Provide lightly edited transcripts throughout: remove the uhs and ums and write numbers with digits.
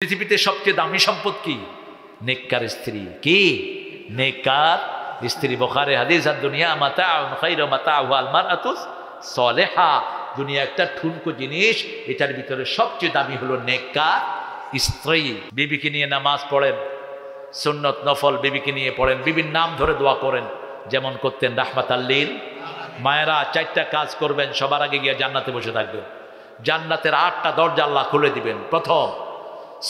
পৃথিবীতে সবচেয়ে দামি সম্পদ কি? নেককার স্ত্রী। কি? নেককার স্ত্রী। বুখারী হাদিস, দুনিয়া মাতাউন খায়রু মাতাউহা আল মারআতুস সালেহা। দুনিয়া একটা ঠুনকো জিনিস, এটার ভিতরে সবচেয়ে দামি হলো নেককার স্ত্রী। বিবিকে নিয়ে নামাজ পড়েন, সুন্নত নফল বিবিকে নিয়ে পড়েন, বিবির নাম ধরে দোয়া করেন, যেমন করতেন রাহমাতাল লিল। মায়েরা চারটা কাজ করবেন, সবার আগে গিয়ে জান্নাতে বসে থাকবেন। জান্নাতের 8টা দরজা আল্লাহ খুলে দিবেন। প্রথম,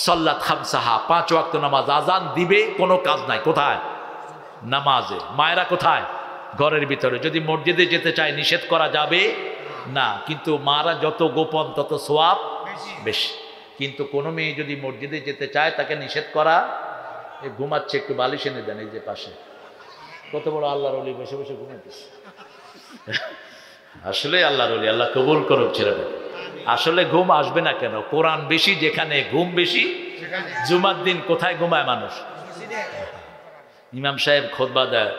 সাল্লাত খামসাহা, 5 ওয়াক্ত নামাজ। আজান দিবে, কোনো কাজ নাই। কোথায়? নামাজে। মায়েরা কোথায়? ঘরের ভিতরে। যদি মসজিদে যেতে চায় নিষেধ করা যাবে না, কিন্তু মারা যত গোপন তত সোয়াব বেশি। কিন্তু কোনো মেয়ে যদি মসজিদে যেতে চায় তাকে নিষেধ করা। ঘুমাচ্ছে, একটু বালিশ এনে দেন এই যে পাশে। কত বড় আল্লাহর ওলি বসে বসে ঘুমাইতেছে। আসলে আল্লাহর ওলি, আল্লাহ কবুল করুক ছেলেটা। আসলে ঘুম আসবে না কেন? কোরআন বেশি যেখানে, ঘুম বেশি। জুমার দিন কোথায় ঘুমায় মানুষ? ইমাম সাহেব খুতবা দেয়,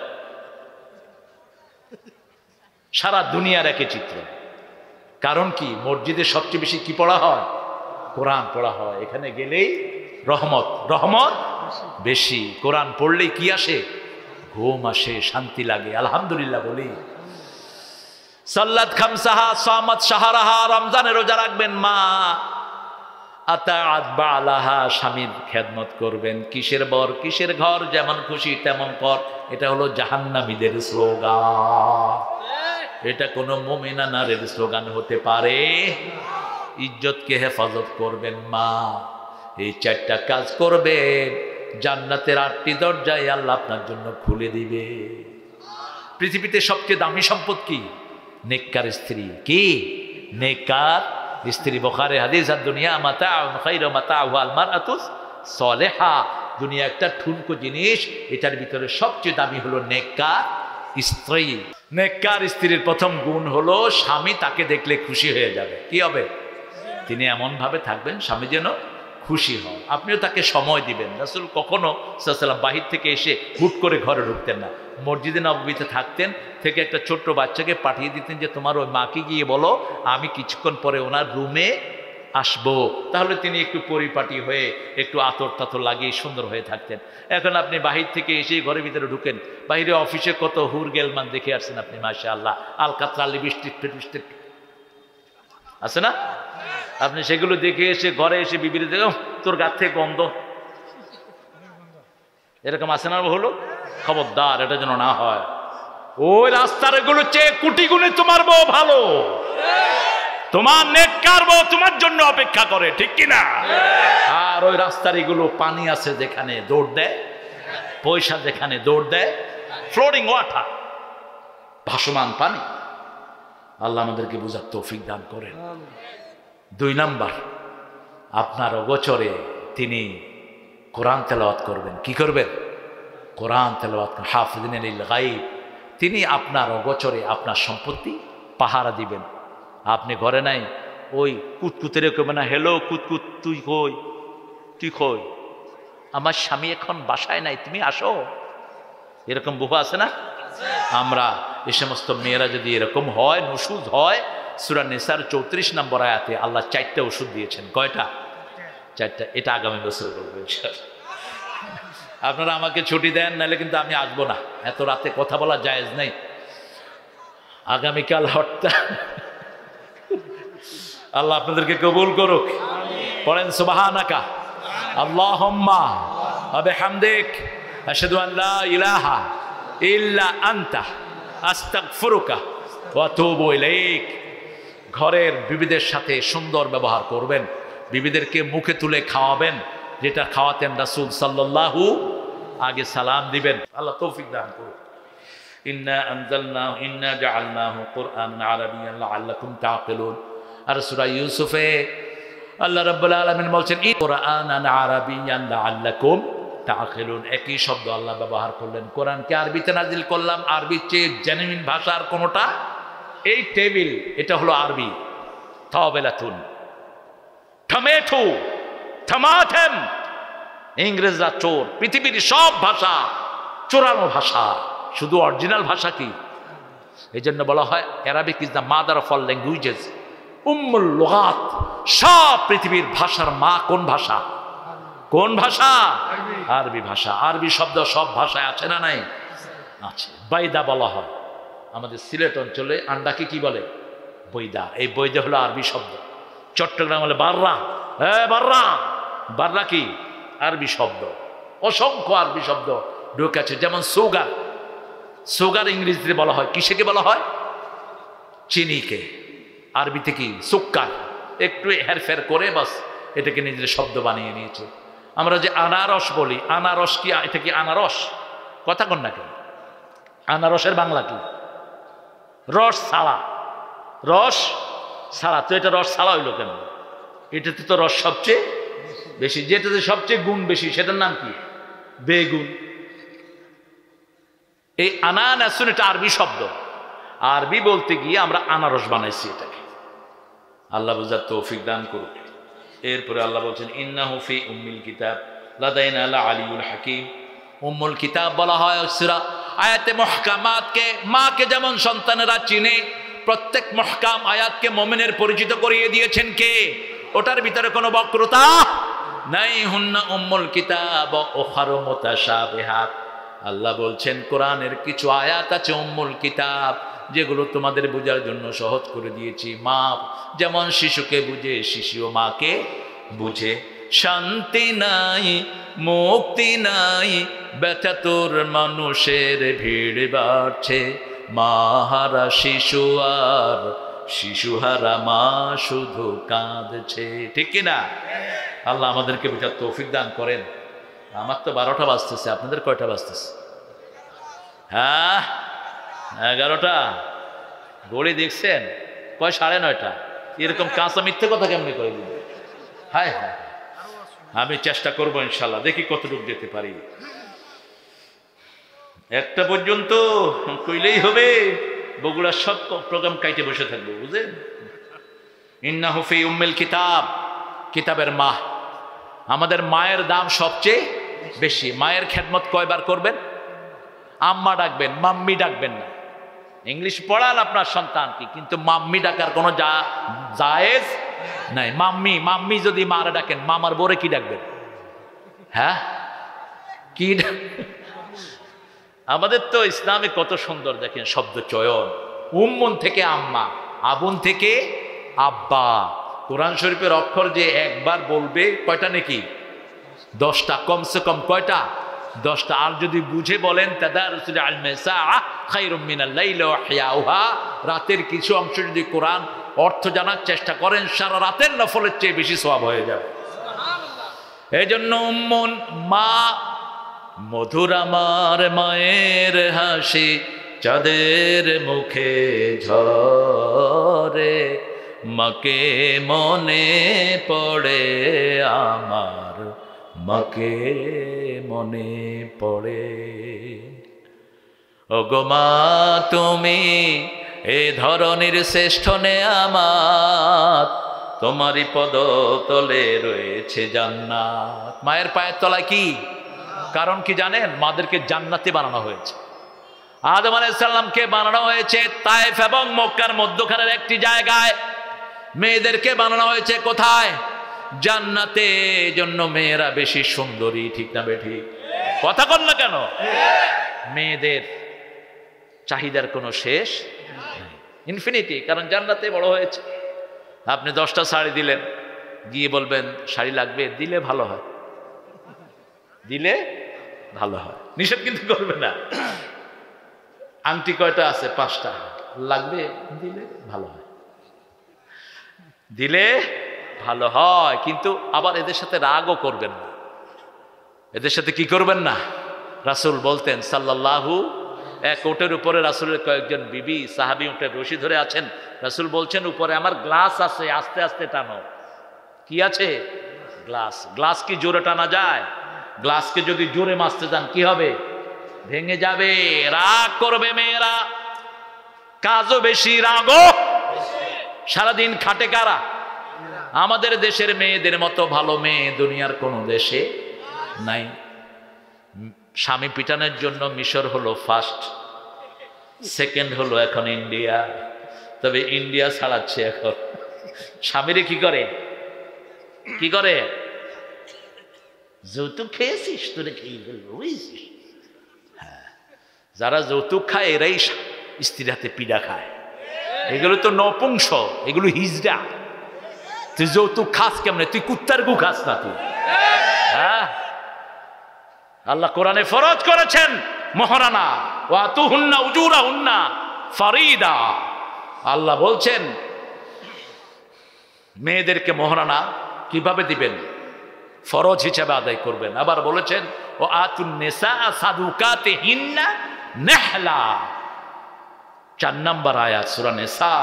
সারা দুনিয়ার একই চিত্র। কারণ কি? মসজিদে সবচেয়ে বেশি কি পড়া হয়? কোরআন পড়া হয়। এখানে গেলেই রহমত, রহমত বেশি। কোরআন পড়লেই কি আসে? ঘুম আসে, শান্তি লাগে। আলহামদুলিল্লাহ বলি। সাল্লাত খামসাহা, সামাত শাহরাহা, রমজানের রোজা রাখবেন। মা আতাআত বালাহা, স্বামীর খেদমত করবেন। কিসের বর কিসের ঘর, যেমন খুশি তেমন কর। এটা হলো জাহান্নামীদের স্লোগান। এটা কোনো মুমিনা নারীর স্লোগান হতে পারে? ইজ্জতকে হেফাজত করবেন মা। এই 4টা কাজ করবেন, জান্নাতের 8টি দরজায় আল্লাহ আপনার জন্য খুলে দিবে। পৃথিবীতে সবচেয়ে দামি সম্পদ কি? নেককার স্ত্রী। কি? নেককার স্ত্রী। বুখারী হাদিস, দুনিয়া মাতাউন খায়রু মাতাউহা আল মারআতুস সালেহা। দুনিয়া একটা ঠুনকো জিনিস, এটার ভিতরে সবচেয়ে দামি হলো নেককার স্ত্রী। নেককার স্ত্রীর প্রথম গুণ হলো স্বামী তাকে দেখলে খুশি হয়ে যাবে। কি হবে? তিনি এমন ভাবে থাকবেন স্বামী যেন খুশি হয়। আপনিও তাকে সময় দিবেন। রাসূল কখনো সাল্লাল্লাহু আলাইহি ওয়াসাল্লাম বাহির থেকে এসে হুট করে ঘরে ঢুকতেন না। মসজিদে নববীতে থাকতেন, থেকে একটা ছোট্ট বাচ্চাকে পাঠিয়ে দিতেন যে তোমার ওই মাকে গিয়ে বলো আমি কিছুক্ষণ পরে ওনার রুমে আসবো। তাহলে তিনি একটু পরিপাটি হয়ে একটু আতর তাতর লাগিয়ে সুন্দর হয়ে থাকতেন। এখন আপনি বাহির থেকে এসে ঘরের ভিতরে ঢুকেন, বাহিরে অফিসে কত হুর গেলমান দেখে আসছেন আপনি, মাশাআল্লাহ, আলকাতরা লিপস্টিক ফিপস্টিক আছে না? আপনি সেগুলো দেখে এসে ঘরে এসে বিবির দেখো তোর গাছ থেকে গন্ধ, এরকম আছে না? হলো খবরদার, এটা যেন না হয়। ওই রাস্তার এগুলো চেয়ে কোটি গুণে তোমার বউ ভালো। তোমার নেককার বউ তোমার জন্য অপেক্ষা করে, ঠিক কিনা? আর ওই রাস্তার এগুলো পানি আছে যেখানে দৌড় দেয়, পয়সা যেখানে দৌড় দেয়, ফ্লোরিং ওয়াটার, ভাসমান পানি। আল্লাহ আমাদেরকে বুঝার তৌফিক দান করেন। 2 নাম্বার, আপনার অগোচরে তিনি কোরআন তেলাওয়াত করবেন। কি করবেন? কোরআন তেলাওয়াত। হাফিজিন লিল গায়ব, তিনি আপনার অগোচরে আপনার সম্পত্তি পাহারা দিবেন। আপনি ঘরে নাই, ওই কুতকুতের কবে না, হেলো কুতকুত তুই কই, তুই কই, আমার স্বামী এখন বাসায় নাই, তুমি আসো। এরকম বহু আছে না? আমরা এই সমস্ত মেয়েরা যদি এরকম হয়, নুশুজ হয়, সূরা নিসার 34 নম্বর আয়াতে আল্লাহ 4টা ওষুধ দিয়েছেন। কয়টা? 4টা। এটা আগামী বছর করবো ইনশাআল্লাহ। আপনারা আমাকে ছুটি দেন, নাহলে কিন্তু আমি আসবো না। এত রাতে কথা বলা জায়েজ নেই। আগামীকাল হরতাল। আল্লাহ আপনাদেরকে কবুল করুক। পড়েন সুবহানাকা আল্লাহুম্মা ওয়া বিহামদিক আশহাদু আন লা ইলাহা ইল্লা আনতা আস্তাগফিরুকা ওয়া আতুবু ইলাইক। ঘরের বিবিদের সাথে সুন্দর ব্যবহার করবেন, বিবিদেরকে মুখে তুলে খাওয়াবেন, যেটা খাওয়াতেন রাসূল সাল্লাল্লাহু। আগে সালাম দিবেন। আল্লাহ তৌফিক দান করুন। ইন্না আনজালনাহু ইন্না জাআলনাহু কুরআনান আরাবিয়্যান লাআল্লাকুম তাআকিলুন। আর সূরা ইউসুফে আল্লাহ রাব্বুল আলামিন বলছেন কুরআনান আরাবিয়্যান লাআল্লাকুম তাআকিলুন। একই শব্দ আল্লাহ ব্যবহার করলেন। কোরআনকে আরবিতে নাজিল করলাম। আরবির চেয়ে জেনুইন ভাষার কোনটা? এই টেবিল, এটা হলো আরবি। তাওবেলাতুন, টমেটো, টমাটেম। ইংরেজরা চোর। পৃথিবীর সব ভাষা চোরানো ভাষা, শুধু অরিজিনাল ভাষা কি? এই জন্য বলা হয় Arabic is the mother of all languages, উম্মুল লুগাত। সব পৃথিবীর ভাষার মা কোন ভাষা? কোন ভাষা? আরবি ভাষা। আরবি শব্দ সব ভাষায় আছে না নাই? আছে। বাইদা বলা হয় আমাদের সিলেট অঞ্চলে, আন্ডাকে কি বলে? বৈদা। এই বৈদা হলো আরবি শব্দ। চট্টগ্রাম হলে বাররা। বাররা, বাররা কি? আরবি শব্দ। অসংখ্য আরবি শব্দ ঢুকেছে। যেমন সুগার, সুগার ইংরেজিতে বলা হয় কিসেকে বলা হয়? চিনিকে। আরবিতে কি? সুক্কার। একটু হেরফের করে বাস এটাকে নিজের শব্দ বানিয়ে নিয়েছে। আমরা যে আনারস বলি, আনারস কি? এটা কি আনারস? কথা কন না কেন? আনারসের বাংলা কি? রস ছাড়া। রস ছাড়া। তো এটা রস ছাড়া হইল কেন? এটাতে তো রস সবচেয়ে বেশি, যেটাতে সবচেয়ে গুণ বেশি সেটার নাম কি? বেগুন। এই আনানাসুন এটা আরবি শব্দ। আরবি বলতে গিয়ে আমরা আনারস বানাইছি এটাকে। আল্লাহ বুঝার তৌফিক দান করুক। এরপরে আল্লাহ বলছেন ইন্নাহু ফি উম্মিল কিতাব লাদাইনা আলিউল হাকিম। উম্মুল কিতাব বলা হয় সূরা আয়াতে মুহকামাতকে। মাকে যেমন সন্তানেরা চিনে, প্রত্যেক মুহকাম আয়াতকে মুমিনের পরিচিত করিয়ে দিয়েছেন কে? ওটার ভিতরে কোনো বক্রতা নাই। হুন্না উম্মুল কিতাব উখারু মুতাশাবিহাত। আল্লাহ বলছেন কোরআনের কিছু আয়াত আছে উম্মুল কিতাব, যেগুলো তোমাদের বোঝার জন্য সহজ করে দিয়েছি। মা যেমন শিশুকে বুঝে, শিশুও মাকে বুঝে। শান্তি নাই, মুক্তি নাই, ব্যথাতুর মানুষের ভিড় বাড়ছে। মাহারা শিশু আর শিশুহারা মা শুধু কাঁদছে। ঠিক কিনা? আল্লাহ আমাদেরকে বুঝার তৌফিক দান করেন। আমার তো 12টা বাজতেছে, আপনাদের কয়টা বাজতেছে? হ্যাঁ 11টা। ঘড়ি দেখছেন? কয় 9:30। এরকম কাঁচা মিথ্যে কথা কেমনি করে দিন? হায় হায়। আমি চেষ্টা করবো ইনশাল্লাহ, দেখি কতটুকু যেতে পারি। 1টা পর্যন্ত কইলেই হবে। বগুড়ার সব প্রোগ্রাম কাইটে বসে থাকবো, বুঝলেন? ইন্নাহু ফি উম্মিল কিতাব, কিতাবের মা। আমাদের মায়ের দাম সবচেয়ে বেশি। মায়ের খেদমত কয়বার করবেন? আম্মা ডাকবেন, মাম্মি ডাকবেন না। ইংলিশ পড়ান আপনার সন্তানকে, কিন্তু মাম্মি ডাকার কোনো জায়েজ নাই। মাম্মি মাম্মি যদি মারা ডাকেন, মামার বোরে কি ডাকবেন? হ্যাঁ কি? আমাদের তো ইসলামে কত সুন্দর দেখেন শব্দ চয়ন। উম্মন থেকে আম্মা, আবুন থেকে আব্বা। কোরআন শরীফের অক্ষর যে একবার বলবে কয়টা নাকি? 10টা। কমসে কম কয়টা? 10টা। আর যদি বুঝে বলেন তাদারুসুল ইলমি সাআহ খায়রুম মিনাল লাইলি ওয়া হিয়াউহা, রাতের কিছু অংশ যদি কোরআন অর্থ জানার চেষ্টা করেন, সারা রাতের নফলের চেয়ে বেশি সওয়াব হয়ে যাবে। সুবহানাল্লাহ। এজন্য উম্মুন মা। মধুর আমার মায়ের হাসি চাঁদের মুখে ঝরে। মাকে মনে পড়ে আমার, মাকে মনে পড়ে। ওগো মা তুমি এ ধরনের শ্রেষ্ঠ নেয়ামত, তোমারই পদ তলে রয়েছে জান্নাত। মায়ের পায়ের তলায় কি? কারণ কি জানেন? মাদেরকে জান্নাতে বানানো হয়েছে। আদম আলাইহিস সালামকে বানানো হয়েছে তায়েফ এবং মক্কার মধ্যখানের একটি জায়গায়। মেয়েদেরকে বানানো হয়েছে কোথায়? জান্নাতে। জন্য মেয়েরা বেশি সুন্দরী। ঠিক না বেঠিক? কথা বল না কেন? মেয়েদের চাহিদার কোনো শেষ নেই, ইনফিনিটি। কারণ জান্নাতে বড় হয়েছে। আপনি 10টা শাড়ি দিলেন, গিয়ে বলবেন শাড়ি লাগবে, দিলে ভালো হয়, দিলে ভালো হয়, নিষেধ কিন্তু করবে না। আংটি কয়টা আছে? 5টা। লাগবে, দিলে ভালো হয়, দিলে ভালো হয়। কিন্তু আবার এদের সাথে রাগও করবেন না। এদের সাথে কি করবেন না? রাসূল বলতেন সাল্লাল্লাহু, এক ওটের উপরে রাসূলের কয়েকজন বিবি সাহাবী উটের রশি ধরে আছেন। রাসূল বলছেন উপরে আমার গ্লাস আছে, আস্তে আস্তে টানো। কি আছে? গ্লাস। গ্লাস কি জোরে টানা যায়? গ্লাসকে যদি জোরে মারতে যান কি হবে? ভেঙে যাবে। রাগ করবে মেয়েরা, কাজও বেশি, রাগও সারাদিন খাটে কারা? আমাদের দেশের মেয়েদের মতো ভালো মেয়ে দুনিয়ার কোনো দেশে নাই। স্বামী পিটানোর জন্য মিশর হলো ফার্স্ট, সেকেন্ড হলো এখন ইন্ডিয়া। তবে ইন্ডিয়া ছাড়াচ্ছে এখন। স্বামীরে কি করে? কি করে? যৌতুক খেয়েছিস, তোরে খেয়ে ফেলবো, বুঝেছিস? হ্যাঁ, যারা যৌতুক খায় এরাই স্ত্রীর হাতে পিড়া খায়। এগুলো তো নপুংস, এগুলো হিজড়া। তুই যৌতুক খাস কেমনে? তুই কুত্তার গু খাস না তুই। হ্যাঁ, আল্লাহ কোরআনে ফরজ করেছেন মহারানা, ওয়াতুহুন্না উজুরাহুন্না ফারিদা। আল্লাহ বলছেন মেয়েদেরকে মহারানা কিভাবে দিবেন, ফরজ হিসাবে আদায় করবেন। আবার বলেছেন ও আতুন নিসা সাদুকাতিহিন্না নেহলা, 4 নম্বর আয়াত সূরা নিসা।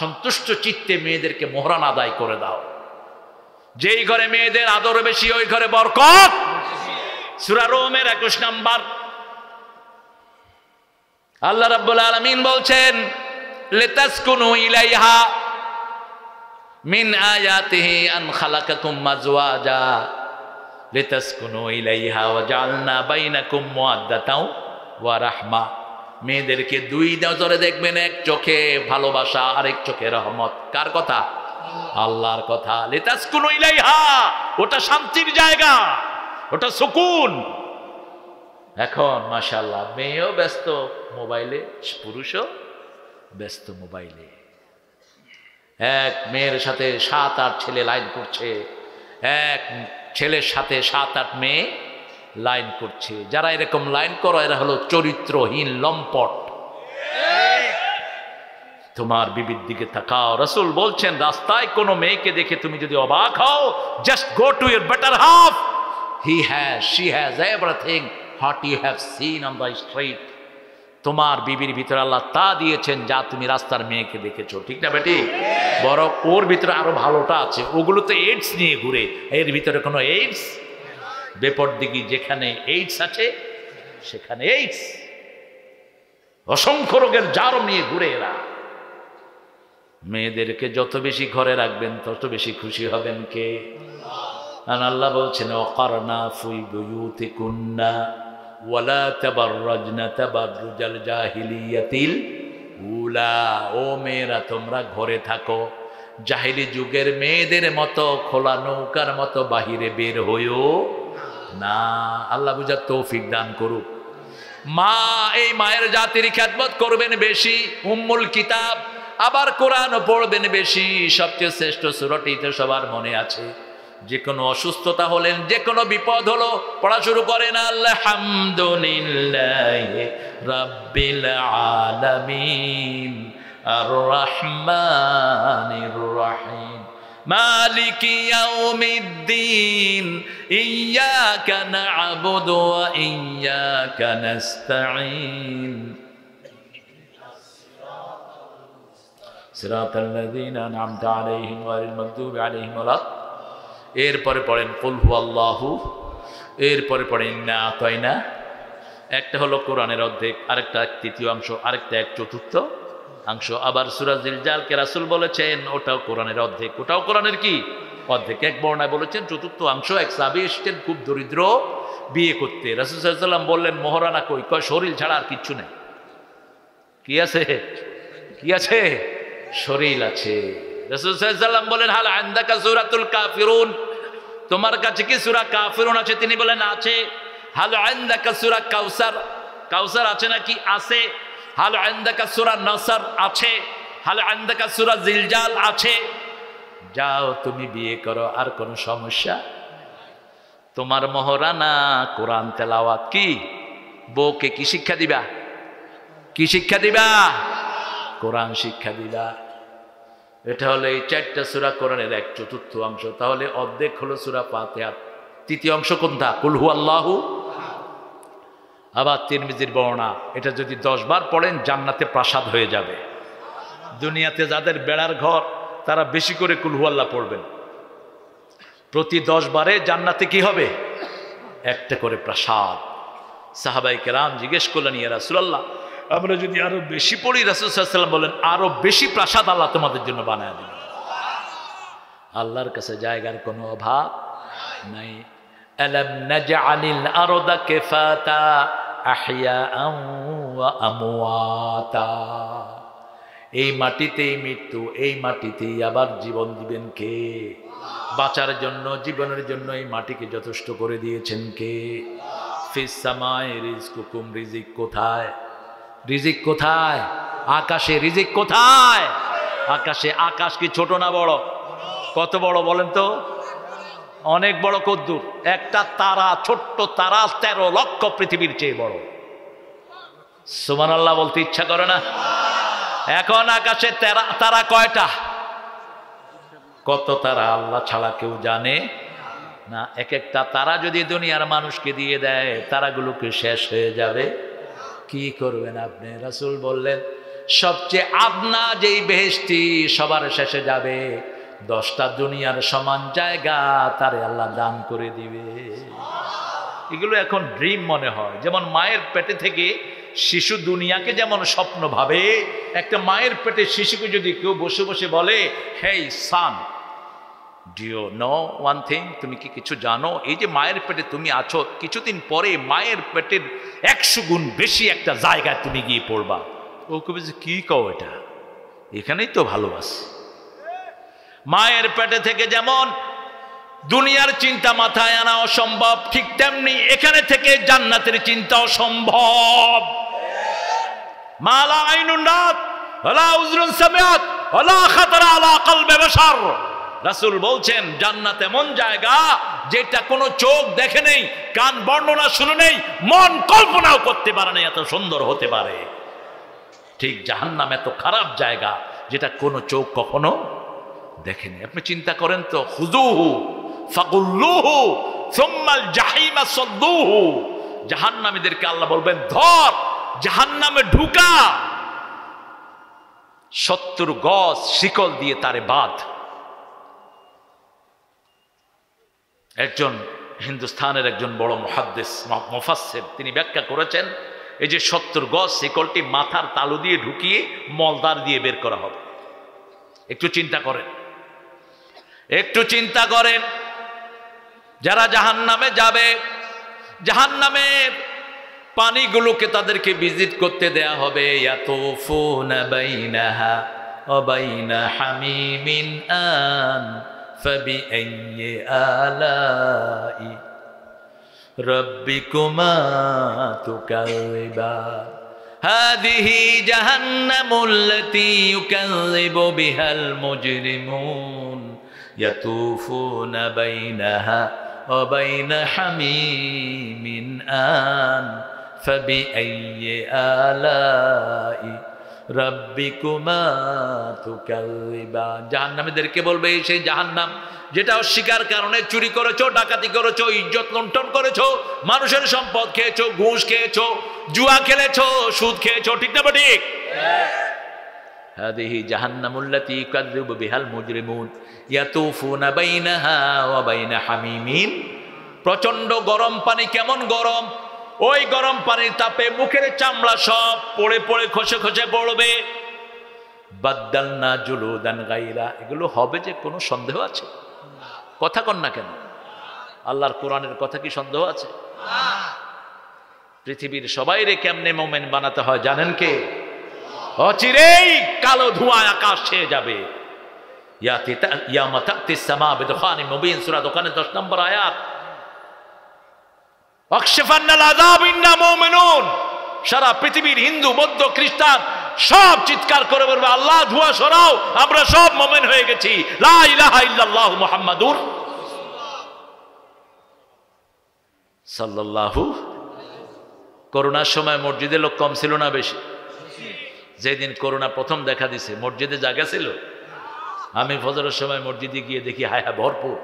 সন্তুষ্ট চিত্তে মেয়েদেরকে মোহরানা আদায় করে দাও। যেই ঘরে মেয়েদের আদর বেশি ওই ঘরে বরকত। সূরা রোমের 21 নম্বর। আল্লাহ রাব্বুল আলামিন বলছেন লিতাসকুনু ইলাইহা মিন আয়াতিহি আন খালাকাকুম আজওয়াজা লিতাসকুনু ইলাইহা ওয়া জাআলনা বাইনাকুম মুওয়াদ্দাতাও ওয়া রাহমা। মেয়েদেরকে 2 নজরে দেখবেন, এক চোখে ভালোবাসা, আরেক চোখে রহমত। কার কথা? আল্লাহর কথা। লিতাসকুনু ইলাইহা, ওটা শান্তির জায়গা, ওটা সুকুন। এখন মাশাআল্লাহ মেয়েও ব্যস্ত মোবাইলে, পুরুষও ব্যস্ত মোবাইলে। এক মেয়ের সাথে 7-8 ছেলে লাইন করছে, এক ছেলের সাথে 7-8 মেয়ে লাইন করছে। যারা এরকম লাইন করো এরা হলো চরিত্রহীন লম্পট। তোমার বিবির দিকে তাকাও। রাসূল বলছেন রাস্তায় কোনো মেয়েকে দেখে তুমি যদি অবাক হও, just go to your better half, she has everything what you have seen on the street. তোমার বিবির ভিতরে আল্লাহ তা দিয়েছেন যা তুমি রাস্তার মেয়েকে দেখেছো, ঠিক না বেটি? বরং ওর ভিতরে আরো ভালোটা আছে। ওগুলো তো এইডস নিয়ে ঘুরে, এর ভিতরে কোনো এইডস বেপরদিগি। যেখানে এইডস আছে সেখানে এইডস, অসংখ্য রোগের জারম নিয়ে ঘুরে এরা। মেয়েদেরকে যত বেশি ঘরে রাখবেন তত বেশি খুশি হবেন কে? আল্লাহ বলছেন ওয়াকারনা ফি বুয়ুতিকুন্না ওয়ালা তাবাররাজনা তাবাররুজাল জাহিলিয়াতিল উলা। ও মেয়েরা তোমরা ঘরে থাকো, জাহিলি যুগের মেয়েদের মতো খোলা নৌকার মতো বাহিরে বের হইও না। আল্লাহ বুঝার তৌফিক দান করুক। মা, এই মায়ের জাতির খিদমত করবেন বেশি, উম্মুল কিতাব। আবার কোরআনও পড়বেন বেশি। সবচেয়ে শ্রেষ্ঠ সূরাটি তো সবার মনে আছে। যে কোনো অসুস্থতা হলেন, যে কোনো বিপদ হলো, পড়া শুরু করেন আলহামদুলিল্লাহি রাব্বিল আলামিন আর রহমানির রহিম মালিকি ইয়াউমিদ্দিন ইয়্যাকা না'বুদু ওয়া ইয়্যাকা নাস্তাঈন সিরাতাল্লাযীনা আন'আমতা আলাইহিম গায়রিল মাগদুবি আলাইহিম ওয়ালা। এরপরে পড়েন কুল হুয়াল্লাহু, এরপরে পড়েন ইন্না আতাইনা। একটা হলো কোরআনের অর্ধেক, আরেকটা 1/3 অংশ, আরেকটা 1/4 অংশ। আবার সূরা জিলজালকে রাসূল বলেছেন ওটাও কোরআনের অর্ধেক, ওটাও কোরআনের কি অর্ধেক। এক বর্ণায় বলেছেন 4th অংশ। এক সাহাবী এসেছেন খুব দরিদ্র, বিয়ে করতে। রাসূল সাল্লাল্লাহু আলাইহি ওয়াসাল্লাম বললেন মোহরানা কই? কয় শরীর ছাড়া আর কিচ্ছু নেই। কি আছে? কি আছে? শরীর আছে। রাসূল সাল্লাল্লাহু আলাইহি ওয়াসাল্লাম বলেন হাল আনদাকা সূরাতুল কাফিরুন, তোমার কাছে কি সূরা কাফিরুন আছে? তিনি বলেন আছে। হাল আনদাকা সূরা কাউসার, কাউসার আছে নাকি? আছে। হাল আনদাকা সূরা নাসর আছে। হাল আনদাকা সূরা জিলজাল আছে। যাও তুমি বিয়ে করো, আর কোনো সমস্যা। তোমার মহারানা কোরআন তেলাওয়াত। কি বউকে কি শিক্ষা দিবা? কি শিক্ষা দিবা? কোরআন শিক্ষা দিবা। এটা হলো এই 4টা সূরা কোরআনের 1/4 অংশ। তাহলে অর্ধেক হলো সূরা ফাতিহা। 3য় অংশ কোনটা? কুল হুয়াল্লাহু। আবার তিরমিজির বর্ণনা, এটা যদি 10 বার পড়েন জান্নাতে প্রাসাদ হয়ে যাবে। দুনিয়াতে যাদের বেড়ার ঘর তারা বেশি করে কুল হুয়াল্লাহ পড়বেন। প্রতি 10 বারে জান্নাতে কি হবে? একটা করে প্রাসাদ। সাহাবায়ে কেরাম জিজ্ঞেস করলেন ইয়া রাসূলুল্লাহ, আমরা যদি আরো বেশি পড়ি? রাসূল সাল্লাল্লাহু আলাইহি ওয়াসাল্লাম বলেন আরো বেশি প্রাসাদ আল্লাহ তোমাদের জন্য বানায় দিবেন। আল্লাহর কাছে জায়গার কোনো অভাব নাই। আলাম নাজআলিল আরদা কিফাতা আহইয়াআন ওয়া আমওয়াতা। এই মাটিতেই মৃত্যু, এই মাটিতেই আবার জীবন দিবেন কে? বাঁচার জন্য, জীবনের জন্য এই মাটিকে যথেষ্ট করে দিয়েছেন কে? ফিস সামায়ে রিজকুকুম, রিজিক কোথায়? রিজিক কোথায়? আকাশে। রিজিক কোথায়? আকাশে। আকাশ কি ছোট না বড়? কত বড় বলেন তো? অনেক বড়। কদ্দুর? একটা তারা, ছোট্ট তারা 13 লক্ষ পৃথিবীর চেয়ে বড়। সুবহানাল্লাহ বলতে ইচ্ছা করে না? এখন আকাশে তারা কয়টা? কত তারা আল্লাহ ছাড়া কেউ জানে না। এক একটা তারা যদি দুনিয়ার মানুষকে দিয়ে দেয়, তারাগুলোকে শেষ হয়ে যাবে। কি করবেন আপনি? রাসূল বললেন সবচেয়ে আদনা যেই বেহেশতি সবার শেষে যাবে, 10টা দুনিয়ার সমান জায়গা তারে আল্লাহ দান করে দিবে। এগুলো এখন ড্রিম মনে হয়। যেমন মায়ের পেটে থেকে শিশু দুনিয়াকে যেমন স্বপ্ন ভাবে, একটা মায়ের পেটে শিশুকে যদি কেউ বসে বসে বলে, hey son, do you know one thing, তুমি কি কিছু জানো? এই যে মায়ের পেটে তুমি আছো, কিছুদিন পরে মায়ের পেটের 100 গুণ বেশি একটা জায়গায় তুমি গিয়ে পড়বা। ও কবে যে কি কও, এটা এখানেই তো ভালোবাসি। মায়ের পেটে থেকে যেমন দুনিয়ার চিন্তা মাথায় আনা অসম্ভব, ঠিক তেমনি এখানে থেকে জান্নাতের চিন্তাও সম্ভব। মালা আইনুন রাত ওয়ালা উযরুন সামিআত ওয়ালা খাতারা আলা কলবে বাশার। রাসূল বলছেন জান্নাত এমন জায়গা যেটা কোনো চোখ দেখে নেই, কান বর্ণনা শুনে নেই, মন কল্পনাও করতে পারে না এত সুন্দর হতে পারে। ঠিক জাহান্নাম এত খারাপ জায়গা যেটা কোনো চোখ কখনো দেখেনি। আপনি চিন্তা করেন তো, খুযুহু ফাগুল্লুহু সুম্মাল জাহিমা সাদ্দুহু, জাহান্নামীদেরকে আল্লাহ বলবেন ধর, জাহান্নামে ঢুকা, 70 গজ শিকল দিয়ে তারে বাঁধ। একজন হিন্দুস্তানের একজন বড় মুহাদ্দিস মুফাসসির তিনি ব্যাখ্যা করেছেন, এই যে 70 গজ শিকলটি মাথার তালু দিয়ে ঢুকিয়ে মলদার দিয়ে বের করা হবে। একটু চিন্তা করেন, একটু চিন্তা করেন। যারা জাহান্নামে যাবে, জাহান্নামের পানিগুলোকে তাদেরকে ভিজিট করতে দেয়া হবে। ইয়াতুফুনা বাইনাহা ওয়া বাইনা হামিমিন আন ফাবিআইয়ি আলাই রাব্বিকুমা তুকাযিবান হাযিহি জাহান্নামুল্লাতী ইউকাযযিবু বিহাল মুজরিমুন ইয়াতুফুনা বাইনাহা ওয়া বাইনা হামিমিন আন ফাবিআইয়ি আলাই রাব্বিকুমা তুকাযিবান। জাহান্নামীদেরকে বলবে সেই জাহান্নাম যেটা অস্বীকার কারণে চুরি করেছো, ডাকাতি করেছো, ইজ্জত লুণ্ঠন করেছো, মানুষের সম্পদ খেয়েছো, ঘুষ খেয়েছো, জুয়া খেলেছো, সুদ খেয়েছো, ঠিক না ঠিক? হাদিহি জাহান্নামুল্লাতী ইউকাযযিবু বিহাল মুজরিমুন ইয়াতুফুনা বাইনাহা ওয়া বাইনা হামিমিন। প্রচন্ড গরম পানি। কেমন গরম? ওই গরম পানির তাপে মুখের চামড়া সব পড়ে পড়ে খসে খসে পড়বে। বাদদালনা জুলুদান গায়রা, এগুলো হবে যে কোনো সন্দেহ আছে? কথা কন না কেন? আল্লাহর কোরআনের কথা কি সন্দেহ আছে? পৃথিবীর সবাইরে কেমনে মোমেন বানাতে হয় জানেন কে? অচিরেই কালো ধোঁয়ায় আকাশ ছেয়ে যাবে। ইয়ামা তা'তিস সামা বিদুখানিন মুবিন, সূরা দোকানের 10 নম্বর আয়াত। আকশাফান্নাল আযাব ইন্না মুমিনুন। সারা পৃথিবীর হিন্দু, বৌদ্ধ, খ্রিস্টান সব চিৎকার করে বলবে আল্লাহ ধোঁয়া সরাও, আমরা সব মুমিন হয়ে গেছি। লা ইলাহা ইল্লাল্লাহ মুহাম্মাদুর সাল্লাল্লাহু। করোনার সময় মসজিদে লোক কম ছিল না বেশি? যেদিন করোনা প্রথম দেখা দিছে মসজিদে জায়গা ছিল? আমি ফজরের সময় মসজিদে গিয়ে দেখি হায় হায় ভরপুর।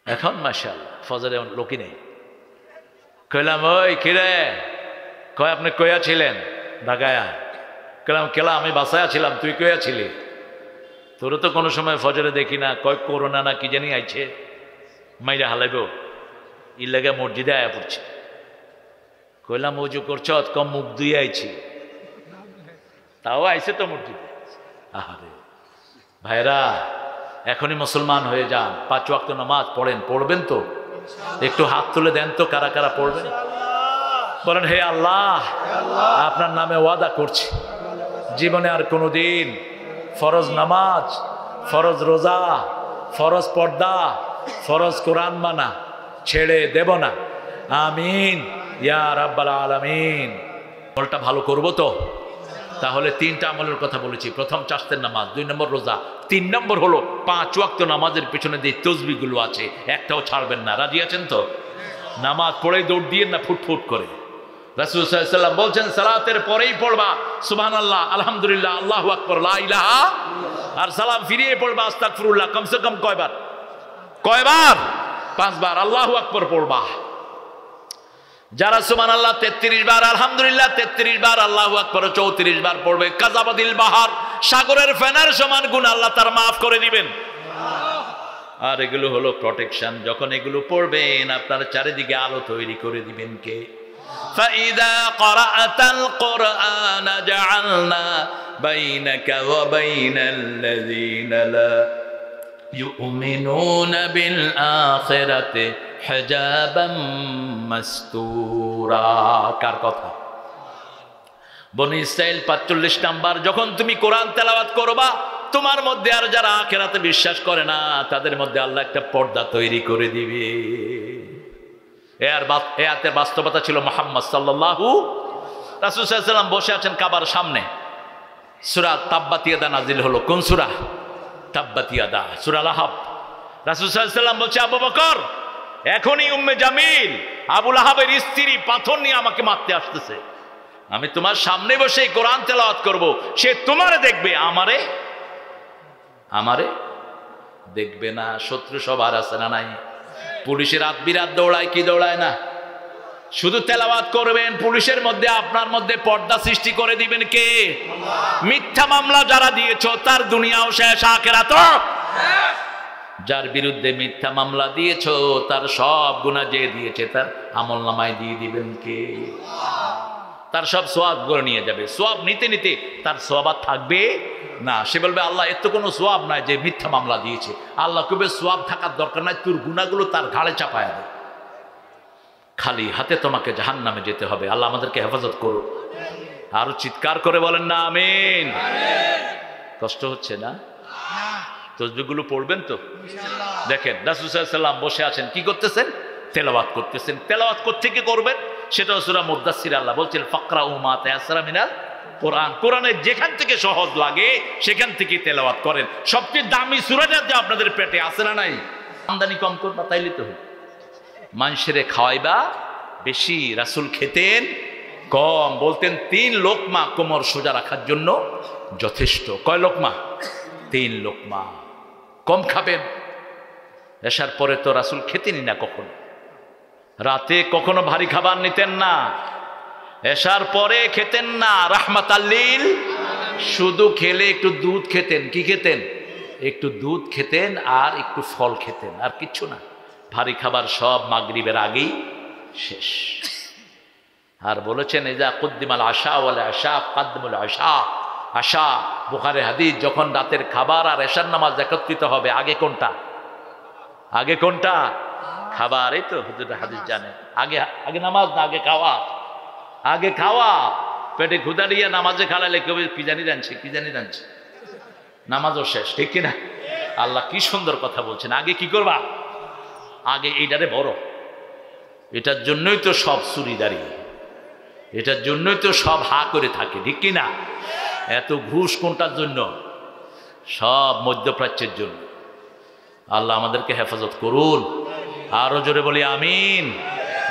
এখন মাশাআল্লাহ ফজরে লোকই নেই। কইলাম ওই কিরে, কয় আপনি কইয়া ছিলেন? ঢাকায়া। কইলাম কেলা আমি বাসায় ছিলাম, তুই কইয়া ছিলি? তোর তো কোনো সময় ফজরে দেখি না। কয় করোনা না কি জানি আইছে, মাইরা হালাইব, ই লেগে মসজিদে আয়া পড়ছে। কইলাম উজু করছ? কম মুখ ধুয়ে আইছি। তাও আইছে তো মসজিদে। আহারে ভাইরা, এখনই মুসলমান হয়ে যান, 5 ওয়াক্ত নামাজ পড়েন। পড়বেন তো? একটু হাত তুলে দেন তো কারা কারা পড়বেন। বলেন হে আল্লাহ, আপনার নামে ওয়াদা করছি জীবনে আর কোনোদিন ফরজ নামাজ ফরজ রোজা, ফরজ পর্দা, ফরজ কোরআন মানা ছেড়ে দেব না। আমিন ইয়া রাব্বাল আলামিন। আমলটা ভালো করব তো। তাহলে তিনটা আমলের কথা বলেছি। প্রথম চাষতের নামাজ, 2 নম্বর রোজা, 3 নম্বর হলো 5 ওয়াক্ত নামাজের পেছনে যে তসবিহগুলো আছে একটাও ছাড়বেন না। রাজি আছেন তো? নামাজ পড়েই দৌড় দিয়ে না ফুটফুট করে। রাসূল সাল্লাল্লাহু আলাইহি ওয়াসাল্লাম বলছেন সালাতের পরেই পড়বা সুবহানাল্লাহ, আলহামদুলিল্লাহ, আল্লাহু আকবার, লা ইলাহা, আর সালাম ফিরিয়ে পড়বা আস্তাগফিরুল্লাহ। কমসে কম কয়বার? 5 বার আল্লাহু আকবার পড়বা। যারা সুবহানাল্লাহ 33 বার, আলহামদুলিল্লাহ 33 বার, আল্লাহু আকবার 34 বার পড়বে, কাযাবাদিল বাহার, সাগরের ফেনার সমান গুনাহ আল্লাহ তার মাফ করে দিবেন। আর এগুলো হলো প্রোটেকশন। যখন এগুলো পড়বেন আপনার চারিদিকে আলো তৈরি করে দিবেন কে? ফাইদা ক্বরাআতাল কুরআন জাআলনা বাইনাকা ওয়া বাইনাল্লাযীনা লা ইউমিনুনা বিল আখিরাতি হিজাবাম মাসতুরা। কার কথা? বনি ইসরাইল 45 নাম্বার। যখন তুমি কোরআন তেলাওয়াত করবা তোমার মধ্যে আর যারা আখিরাতে বিশ্বাস করে না তাদের মধ্যে আল্লাহ একটা পর্দা তৈরি করে দিবে। এর বাস্তবতা ছিল মুহাম্মদ সাল্লাল্লাহু। রাসূল সাল্লাল্লাহু আলাইহি ওয়াসাল্লাম বসে আছেন কাবার সামনে। সূরা তাব্বাত ইয়াদা নাজিল হলো। কোন সূরা? তাব্বাত ইয়াদা, সূরা লাহাব। রাসূল সাল্লাল্লাহু আলাইহি ওয়াসাল্লাম বলছে, আবু বকর এখনই উম্মে জামিল আবু লাহাবের স্ত্রী পাথর নিয়ে আমাকে মারতে আসতেছে। আমি তোমার সামনে বসে কোরআন তেলাওয়াত করব, সে তোমারে দেখবে, আমারে দেখবে না। শত্রু সবার আছে না নাই? পুলিশের রাত বিরাত দৌড়ায় কি দৌড়ায় না? শুধু তেলাওয়াত করবেন, পুলিশের মধ্যে আপনার মধ্যে পর্দা সৃষ্টি করে দিবেন কে? মিথ্যা মামলা যারা দিয়েছো তার দুনিয়াও শেষ, আখিরাতও শেষ। যার বিরুদ্ধে মিথ্যা মামলা দিয়েছো তার সব গুনাহ যে দিয়েছে তার আমলনামায় দিয়ে দিবেন কে? তার সব সওয়াব করে নিয়ে যাবে। সওয়াব নিতে নিতে তার সওয়াব থাকবে না। সে বলবে আল্লাহ এত কোনো সওয়াব নাই যে মিথ্যা মামলা দিয়েছে। আল্লাহ কবে সওয়াব থাকার দরকার নাই, তোর গুনাহগুলো তার ঘাড়ে চাপায় দেয়। খালি হাতে তোমাকে জাহান্নামে যেতে হবে। আল্লাহ আমাদেরকে হেফাজত করুন। আরো চিৎকার করে বলেন না আমিন। কষ্ট হচ্ছে না? তসবিহগুলো পড়বেন তো? দেখেন রাসূল সাল্লাল্লাহু আলাইহি ওয়াসাল্লাম বসে আছেন, কি করতেছেন? তেলাওয়াত করতেছেন। তেলাওয়াত কোত্থেকে করবেন? সেটা সূরা মুদ্দাসসির আল্লাহ বলছেন ফাকরাউ মা তায়াসসারা মিনাল কোরআন। কোরআনের যেখান থেকে সহজ লাগে সেখান থেকে তেলাওয়াত করেন। সবচেয়ে দামি সূরাটা যে আপনাদের পেটে আছে না নাই? আমদানি কম করবা তাইলে তো মানুষেরে খাওয়াইবা বেশি। রাসূল খেতেন কম, বলতেন 3 লোকমা কোমর সোজা রাখার জন্য যথেষ্ট। কয় লোকমা? 3 লোকমা। কম খাবেন। এশার পরে তো রাসূল খেতেনই না কখনো। রাতে কখনো ভারী খাবার নিতেন না। এশার পরে খেতেন না। রাহমাতাল লিল, শুধু খেলে একটু দুধ খেতেন। কি খেতেন? একটু দুধ খেতেন আর একটু ফল খেতেন, আর কিচ্ছু না। ভারী খাবার সব মাগরিবের আগেই শেষ। আর বলেছেন ইজা কুদ্দিমাল আশা ওয়াল আশা কাদ্দিমুল আশা। আশা বুখারী হাদিস, যখন রাতের খাবার আর এশার নামাজ একত্রিত হবে আগে কোনটা? আগে কোনটা? খাবার। এই তো হুজুর হাদিস জানে। আগে নামাজ না আগে খাওয়া? আগে খাওয়া। পেটে ক্ষুধা দিয়ে নামাজে খালালে কেউ কি জানি জানছে, নামাজও শেষ। ঠিক কিনা? আল্লাহ কি সুন্দর কথা বলছেন। আগে কি করবা? আগে এইটারে বড়। এটার জন্যই তো সব চুরিদারি, এটার জন্যই তো সব হা করে থাকে। ঠিক কিনা? এত ঘুষ কোনটার জন্য? সব মধ্যপ্রাচ্যের জন্য। আল্লাহ আমাদেরকে হেফাজত করুন। আরো জোরে বলি আমিন।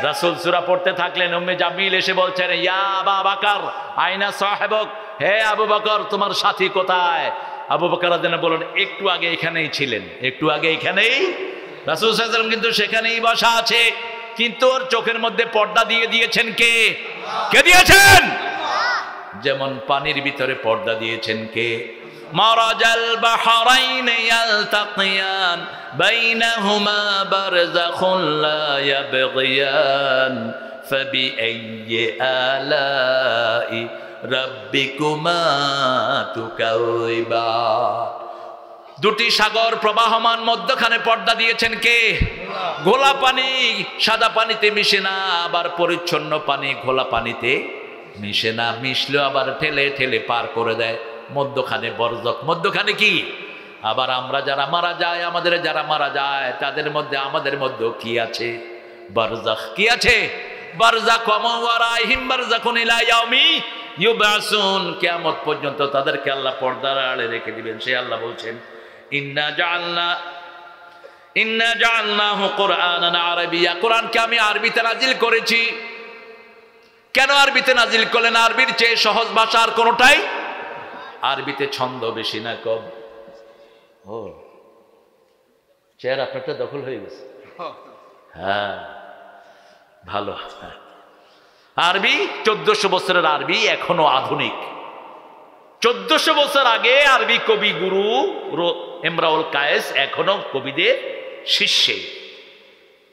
রাসূল সূরা পড়তে থাকলেন, উম্মে জামিল এসে বলছেন ইয়া আবু বকর আইনা সাহেবক, হে আবু বকর তোমার সাথী কোথায়? আবু বকর রাদিয়াল্লাহু বলেন একটু আগে এখানেই ছিলেন, একটু আগে এখানেই। রাসূল সাল্লাল্লাহু আলাইহি ওয়াসাল্লাম কিন্তু সেখানেই বসা আছে, কিন্তু ওর চোখের মধ্যে পর্দা দিয়ে দিয়েছেন কে? কে দিয়েছেন? যেমন পানির ভিতরে পর্দা দিয়েছেন কে? মারাজাল বাহরাইন ইয়ালতাকিয়ান বাইনাহুমা বারযাখুন লা ইয়াবগিয়ান ফাবিআইয়ি আলাই রাব্বিকুমা তুকাযিবান। দুটি সাগর প্রবাহমান, মধ্যখানে পর্দা দিয়েছেন কে? ঘোলা পানি সাদা পানিতে মিশে না, আবার পরিচ্ছন্ন পানি ঘোলা পানিতে মিশে না। মিশলেও আবার ঠেলে ঠেলে পার করে দেয়। মধ্যখানে বরজক। মধ্যখানে কি? আবার আমরা যারা মারা যায়, আমাদের যারা মারা যায় তাদের মধ্যে আমাদের মধ্যে কি আছে? বারজাখ। কি আছে? বারজাখ। ওয়া ওয়ারাইহিম বারজাখুন ইলা ইয়াউমি ইউবআসুন। কিয়ামত পর্যন্ত তাদেরকে আল্লাহ পর্দার আড়ে রেখে দিবেন। সে আল্লাহ বলছেন ইন্না জাআলনাহু কুরআনান আরাবিয়্যা। কোরআনকে আমি আরবিতে নাজিল করেছি। কেন আরবিতে নাজিল করলেন? আরবির চেয়ে সহজ ভাষা আর কোনোটাই। আরবিতে ছন্দ বেশি না কম? ও চেয়ার আপনারটা দখল হয়ে গেছে। হ্যাঁ ভালো। আরবি 1400 বছরের আরবি এখনো আধুনিক। 1400 বছর আগে আরবি কবি গুরু ইমরাউল কায়েস এখনো কবিদের শিষ্যে।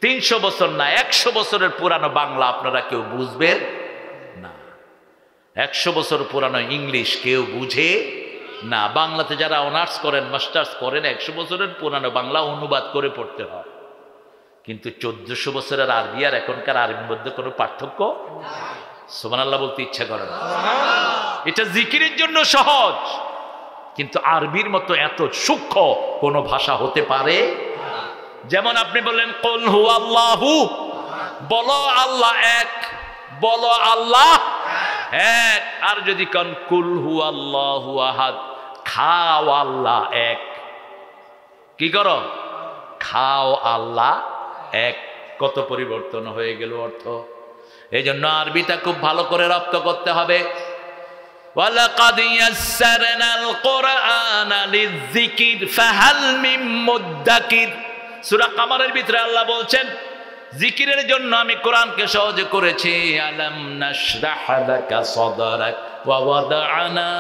300 বছর না 100 বছরের পুরানো বাংলা আপনারা কেউ বুঝবেন না। 100 বছর পুরানো ইংলিশ কেউ বুঝে না। বাংলাতে যারা অনার্স করেন, মাস্টার্স করেন, 100 বছরের পুরানো বাংলা অনুবাদ করে পড়তে হয়। কিন্তু 1400 বছরের আরবি আর এখনকার আরবির মধ্যে কোনো পার্থক্য। সুবহানাল্লাহ বলতে ইচ্ছা করে না। এটা জিকিরের জন্য সহজ, কিন্তু আরবির মতো এত সূক্ষ্ম কোন ভাষা হতে পারে? যেমন আপনি বললেন কুল হুয়াল্লাহু, বলো আল্লাহ এক, বলো আল্লাহ এক। আর যদি কোন কুল হুয়াল্লাহু আহাদ, খাও আল্লাহ এক। কি করো? খাও আল্লাহ এক। কত পরিবর্তন হয়ে গেল অর্থ। এই জন্য আরবিটা খুব ভালো করে রপ্ত করতে হবে। ওয়ালাকাদ ইয়াসসারনাল কুরআনা লিযিকির ফাহাল মিন মুদ্দাকির। সূরা কামারের ভিতরে আল্লাহ বলছেন জিকিরের জন্য আমি কোরআনকে সহজ করেছি। আলাম নাশরাহ লাকা সাদরাক ওয়া ওয়াদা'না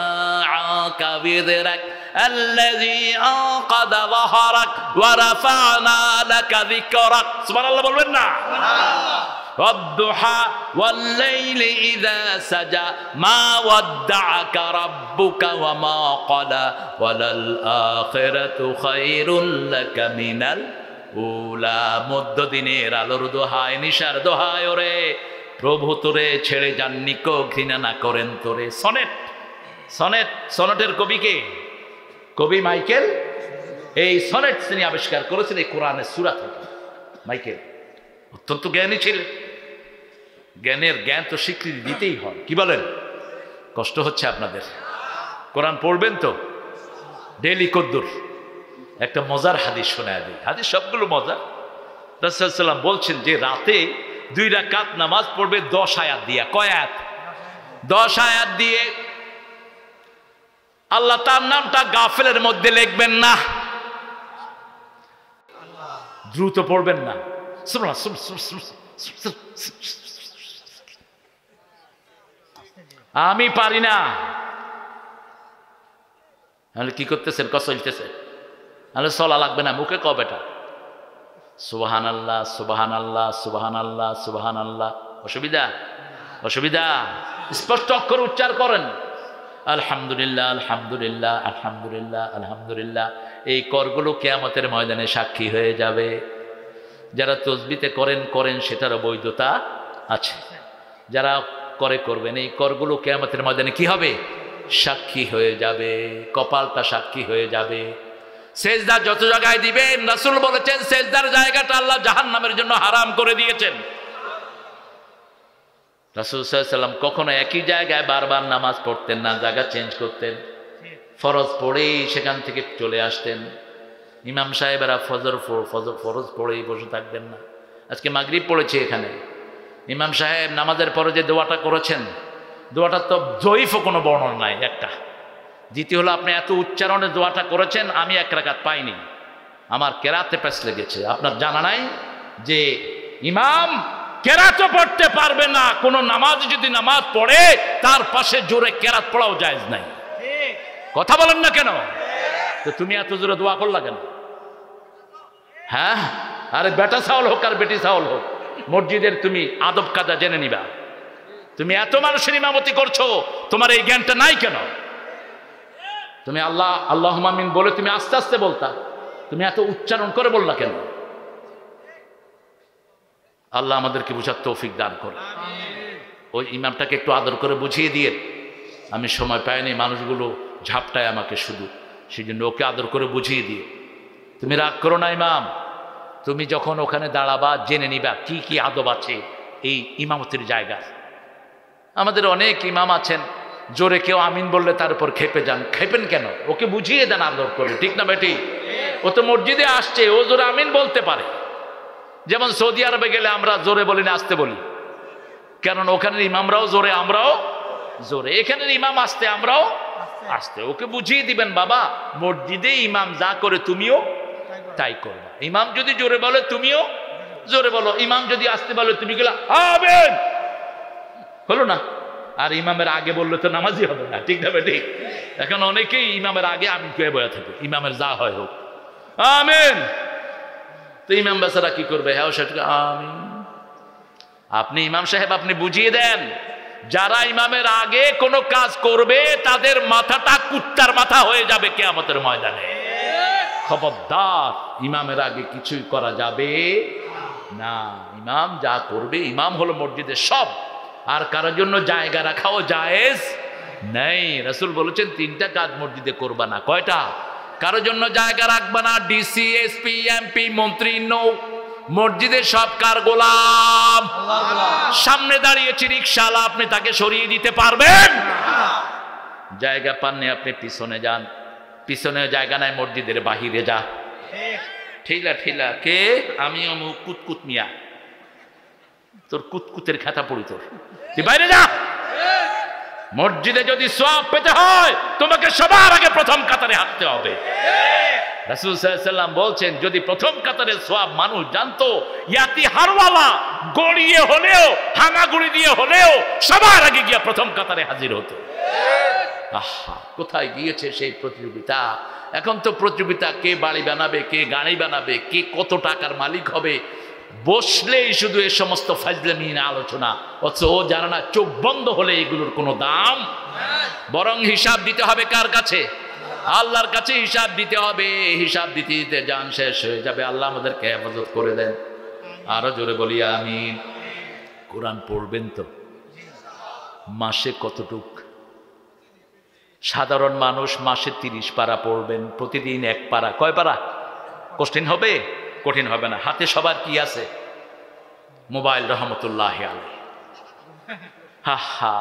আনকা বিযরাক আল্লাযী আনকাদা যাহরাক ওয়া রাফা'না লাকা যিকরাক। সুবহানাল্লাহ বলবেন না? সুবহানাল্লাহ। والضحى والليل إذا سجى ما ودعك ربك وما قلى وللآخرة خير لك من الأولى। মধ্য দিনের আলোর দোহায়, নিশার দোহায় ওরে প্রভু তোরে ছেড়ে যাননি কো, ঘৃণা না করেন তোরে। সনেট। সনেট, সনেটের কবি কে? কবি মাইকেল। এই সনেট তিনি আবিষ্কার করেছেন এই কোরআনের সূরা থেকে। মাইকেল অত্যন্ত জ্ঞানী ছিলেন। জ্ঞানের জ্ঞান তো স্বীকৃতি দিতেই হয়। কি বলেন? কষ্ট হচ্ছে আপনাদের? কোরআন পড়বেন তো ডেইলি কদ্দুর। একটা মজার হাদিস শোনায় দিই। হাদিস সবগুলো মজার। রাসূলুল্লাহ সাল্লাল্লাহু আলাইহি ওয়াসাল্লাম বলছেন যে রাতে 2 রাকাত নামাজ পড়বে 10 আয়াত দিয়ে। কয় আয়াত? 10 আয়াত দিয়ে। আল্লাহ তার নামটা গাফেলের মধ্যে লিখবেন না। দ্রুত পড়বেন না। আমি পারি না। তাহলে কি করতেছেন? চলতেছে। তাহলে চলা লাগবে না, মুখে কও বেটা সুবহানাল্লাহ সুবহানাল্লাহ সুবহানাল্লাহ সুবহানাল্লাহ। অসুবিধা? অসুবিধা? স্পষ্ট অক্ষর উচ্চার করেন। আলহামদুলিল্লাহ আলহামদুলিল্লাহ আলহামদুলিল্লাহ আলহামদুলিল্লাহ। এই করগুলো কিয়ামতের ময়দানে সাক্ষী হয়ে যাবে। যারা তসবিতে করেন সেটারও বৈধতা আছে। যারা করবেন, এই করগুলো কিয়ামতের ময়দানে কি হবে? সাক্ষী হয়ে যাবে। কপালটা সাক্ষী হয়ে যাবে। সেজদা যত জায়গায় দিবেন, রাসূল বলেছেন সেজদার জায়গাটা আল্লাহ জাহান্নামের জন্য হারাম করে দিয়েছেন। রাসূল সাল্লাল্লাহু আলাইহি ওয়াসাল্লাম কখনো একই জায়গায় বারবার নামাজ পড়তেন না, জায়গা চেঞ্জ করতেন। ফরজ পড়েই সেখান থেকে চলে আসতেন। ইমাম সাহেবেরা ফরজ পড়েই বসে থাকবেন না। আজকে মাগরিব পড়েছে এখানে, ইমাম সাহেব নামাজের পরে যে দোয়াটা করেছেন, দোয়াটা তো জয়ীফও কোনো বর্ণনা নাই একটা। দ্বিতীয় হলো আপনি এত উচ্চারণে দোয়াটা করেছেন, আমি 1 রাকাত পাইনি, আমার কেরাতে প্যাস লেগেছে। আপনার জানা নাই যে ইমাম কেরাতও পড়তে পারবে না। কোন নামাজ যদি নামাজ পড়ে তার পাশে জোরে কেরাত পড়াও জায়েজ নাই। কথা বলেন না কেন? তো তুমি এত জোরে দোয়া করলা কেন? হ্যাঁ, আরে বেটা চাউল হোক আর বেটি চাউল হোক, মসজিদের তুমি আদব কায়দা জেনে নিবা। তুমি এত মানুষের ইমামতি করছো, তোমার এই জ্ঞানটা নাই কেন? তুমি আল্লাহ আল্লাহুম্মা আমিন বলে তুমি আস্তে আস্তে বলতা, তুমি এত উচ্চারণ করে বললা কেন? আল্লাহ আমাদেরকে বুঝার তৌফিক দান করে। ওই ইমামটাকে একটু আদর করে বুঝিয়ে দিয়ে, আমি সময় পাইনি, মানুষগুলো ঝাপটায় আমাকে শুধু সেই জন্য ওকে আদর করে বুঝিয়ে দিও, তুমি রাগ করো না ইমাম, তুমি যখন ওখানে দাঁড়াবা জেনে নিবা কি কি আদব আছে এই ইমামতির জায়গায়। আমাদের অনেক ইমাম আছেন, জোরে কেউ আমিন বললে তার উপর খেপে যান। খেপেন কেন? ওকে বুঝিয়ে দেন আদর করে, ঠিক না বেটি? ও তো মসজিদে আসছে, ও জোরে আমিন বলতে পারে। যেমন সৌদি আরবে গেলে আমরা জোরে বলি না, আসতে বলি, কারণ ওখানের ইমামরাও জোরে, আমরাও জোরে। এখানের ইমাম আসতে, আমরাও আসতে। ওকে বুঝিয়ে দিবেন, বাবা মসজিদে ইমাম যা করে তুমিও তাই করবা। ইমাম যদি জোরে বলে তুমিও জোরে বলো, ইমাম যদি আসতে বলে তুমি গেলা আমিন, হলো না? আর ইমামের আগে বললে তো নামাজই হবে না, ঠিক না ঠিক? এখন অনেকেই ইমামের আগে আমিন কে বয়া থাকে, ইমামের যা হয় হোক আমিন, তো ইমাম বেচারা কি করবে? হ্যাঁ সেটা আমিন। আপনি ইমাম সাহেব আপনি বুঝিয়ে দেন, যারা ইমামের আগে কোনো কাজ করবে তাদের মাথাটা কুত্তার মাথা হয়ে যাবে কিয়ামতের ময়দানে। খবরদার, ইমামের আগে কিছুই করা যাবে না। ইমাম যা করবে, ইমাম হলো মসজিদের সব, আর কারোর জন্য জায়গা রাখাও জায়েজ নেই। রাসূল বলেছেন তিনটা কাজ মসজিদে করবা না। কয়টা? কারোর জন্য জায়গা রাখবা না, ডিসি, এসপি, এমপি, মন্ত্রী, নৌ। মসজিদের সব কার গোলাম? সামনে দাঁড়িয়েছে রিকশাওয়ালা, আপনি তাকে সরিয়ে দিতে পারবেন? জায়গা পাননি আপনি পিছনে যান, পিছনে জায়গা নাই মসজিদের বাহিরে যা। ঠিলা ঠিলা কে? আমি অমুক কুতকুত মিয়া, তোর কুতকুতের খাতা পড়ি, তোর তুই বাইরে যা। মসজিদে যদি সওয়াব পেতে হয় তোমাকে সবার আগে প্রথম কাতারে হাঁটতে হবে। রাসূল সাল্লাল্লাহু আলাইহি ওয়াসাল্লাম বলছেন যদি প্রথম কাতারে সওয়াব মানুষ জানতো, ইয়াতি হারওয়ালা গড়িয়ে হলেও, হামাগুড়ি দিয়ে হলেও সবার আগে গিয়ে প্রথম কাতারে হাজির হতো। আহা, কোথায় গিয়েছে সেই প্রতিযোগিতা? এখন তো প্রতিযোগিতা কে বাড়ি বানাবে, কে গাড়ি বানাবে, কে কত টাকার মালিক হবে, বসলেই শুধু এই সমস্ত ফাজলামি আলোচনা। অথচ ও জানে না চোখ বন্ধ হলে এগুলোর কোনো দাম, বরং হিসাব দিতে হবে কার কাছে? আল্লাহর কাছে হিসাব দিতে হবে। হিসাব দিতে দিতে জান শেষ হয়ে যাবে। আল্লাহ আমাদেরকে হেফাজত করে দেন। আরো জোরে বলি আমিন। কোরআন পড়বেন তো মাসে কতটুক? সাধারণ মানুষ মাসে 30 পারা পড়বেন, প্রতিদিন 1 পারা। কয় পারা? কঠিন হবে? কঠিন হবে না। হাতে সবার কি আছে? মোবাইল, রহমতুল্লাহি আলাইহি। হা হা,